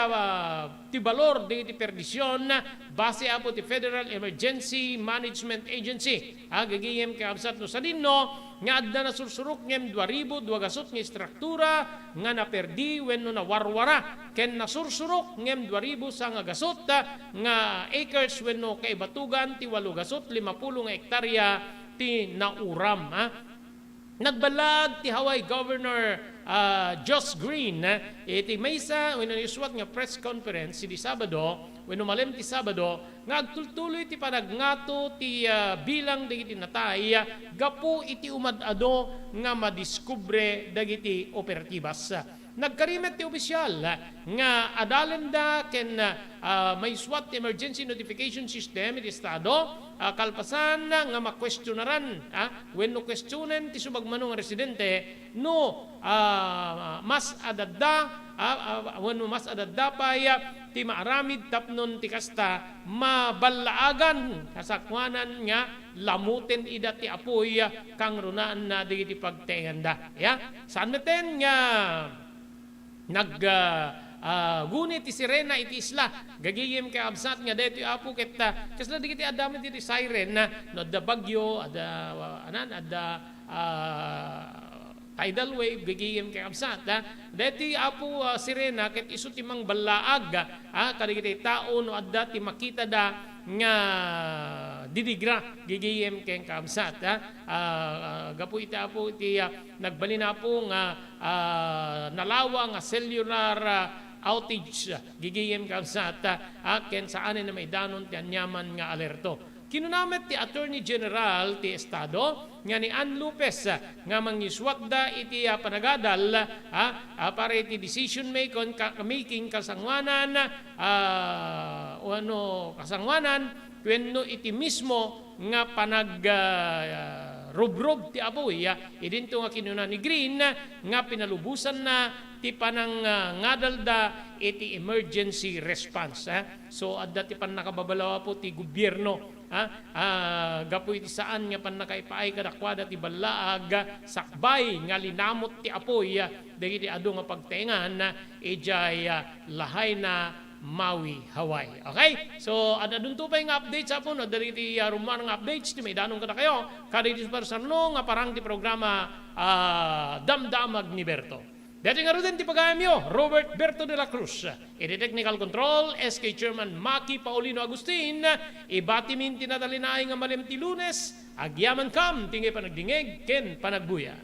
ti balor dagiti perdisyon base apo ti Federal Emergency Management Agency gagiyem kay kamsat no sadinno nga adda nasursurok ngem 2,200 nga struktura nga naperdi wenno nawarwara ken nasursurok ngem 2,000 sa nga gasot nga acres wenno kay batugan ti 850 nga hektarya ti nauram Nagbalag ti Hawaii Governor Joss Green, iti maysa wenno isuat nga press conference di Sabado, wenno malem ti Sabado, nga agtultuloy ti panagnato ti bilang dagiti natay gapu iti umadado nga madiskubre dagiti operatibas. Nagkarimet ti opisyal nga adalenda ken may SWAT emergency notification system iti estado kalpasan nga makwestiyonaran wenno kwestiyonen ti subagmano nga residente no mas adadda wenno mas adadda pay ti maaramid tapnon ti kasta maballaagan kasakwanan nga lamuten ida ti apoy kang runaan na digiti pagtenganda. Saan natin nga gunit ti sirena iti isla gagiyem kay absat nga daytoy apo ket kasla digiti adami ti siren na no adda bagyo adda tidal wave gagiyem kay absat daytoy apo sirena ket isu ti mang ballaag kadigiti tao no adda ti makita da nga didigra gigiyem ken kaabsat gapu ita po iti nagbalina po nga nalawa nga cellular outage gigiyem kaabsat ken saan na may danon ti anyaman nga alerto. Kinunamet ti Attorney General ti Estado nga ni Ann Lopez nga mangiswat da iti panagadal para iti decision making kasangwanan kasangwanan wenno iti mismo nga rubrob ti apoy idinto nga kinuna ni Green nga pinalubusan na ti panang ngadalda iti emergency response. So adda ti pan nakababalawa po ti gobyerno gapu iti saan nga pan nakaipaay kadakwada ti ballaag sakbay nga linamot ti apoy dagiti adu nga pagtengan ijay lahay na Maui, Hawaii. Okay? So, ada dun tupay nga updates hapon, ada diti rumah nga updates, di may danong kada kayo, kada iti persono nga parang ti programa Damdamag ni Berto. Dati nga rin ti pagayam yo, Robert Berto de la Cruz. Iti technical control, SK Chairman Maki Paulino Agustin, ibatimin tinatalinay nga malim ti Lunes, agyaman kam, tingay panagdingeg, ken panagbuya.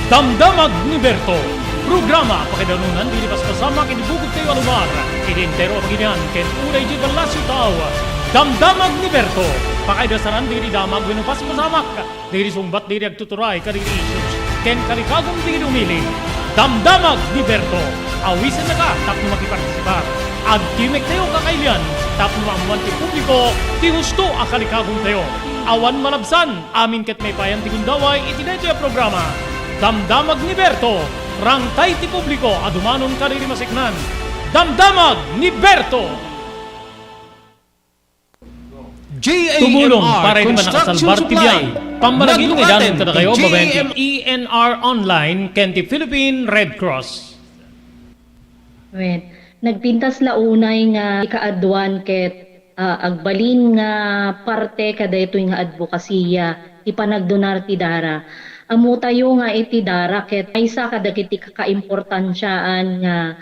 Damdamag ni Berto. Programa pakidanunan dili paspasama ken bugod kayo alumar. Identero paginian ken unay di balasyo tao. Damdamag ni Berto. Pakaidasaran diri damag wenno paspasamak. Diri sumbat diri agtuturay kadiri issues. Ken kalikagom diri umili. Damdamag ni Berto. Awisan na ka tapno makipartisipar. Agtimek tayo kakailian tapno maamuan ti publiko ti husto a kalikagom tayo. Awan malabsan amin ket may payan ti gundaway iti daytoy a programa. Damdamag ni Berto, rangtay ti publiko, adumanon kadiri masiknan. Damdamag ni Berto! Tumulong para ito manakasalbar ti biyang. Pamalagin ng idanon kada kayo, babayan ti ENR Online, ken ti Philippine Red Cross. Wait, nagpintas launay nga ikaadwan ket agbalin nga parte kada ito nga advokasya, ipanagdonar ti dara. Amo tayo nga iti dara ket aysa kadagiti kakaimportansyaan nga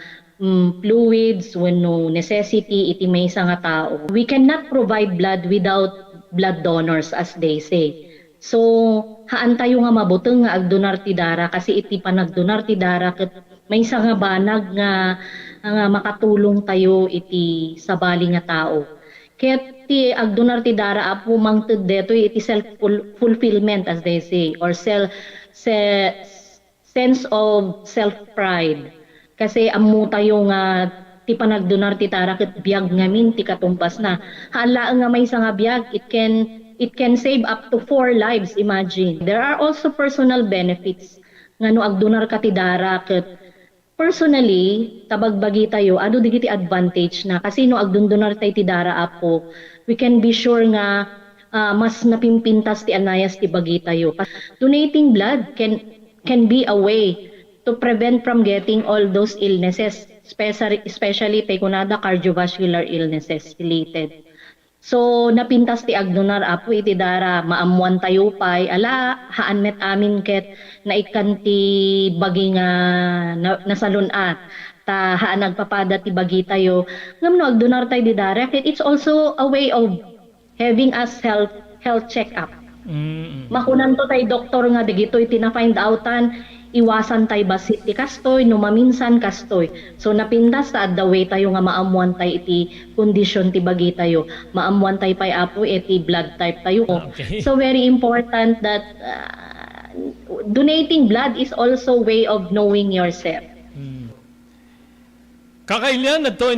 fluids wenno necessity iti maysa nga tao. We cannot provide blood without blood donors as they say. So haan tayo nga mabuteng nga agdonar ti dara kasi iti panagdonar ti dara ket maysa nga banag nga makatulong tayo iti sabali nga tao. Ket ti agdonar ti dara apo mangted detoy iti self fulfillment as they say or sense of self pride kasi ammo tayo nga ti panagdonar ti dara ket biag ngamin ti katumpas na hala nga may nga biag it can save up to 4 lives. Imagine there are also personal benefits ngano agdonar ka ti dara ket personally, tabagbagi tayo, ano digiti advantage na kasi no agdundunar tayo ti dara apo, we can be sure nga mas napimpintas ti anayas ti bagi tayo. Donating blood can be a way to prevent from getting all those illnesses, especially tayo kunada cardiovascular illnesses related. So napintas ti agdonar apo iti dara maamuan tayo pay ala haan met amin ket naikan ti bagi nga nasalunat ta haan nagpapada ti bagi tayo ngam no agdonar tayo di dara ket it's also a way of having a health check-up. Mm. Makunan to tay doktor nga digitoy tina-find outan iwasan tay basit ti kastoy no maminsan kastoy. So napintas ta the way tayo nga maamuan tay iti condition ti bagi tayo. Maamuan tay pay apo iti blood type tayo. Okay. So very important that donating blood is also way of knowing yourself. Kakailan na to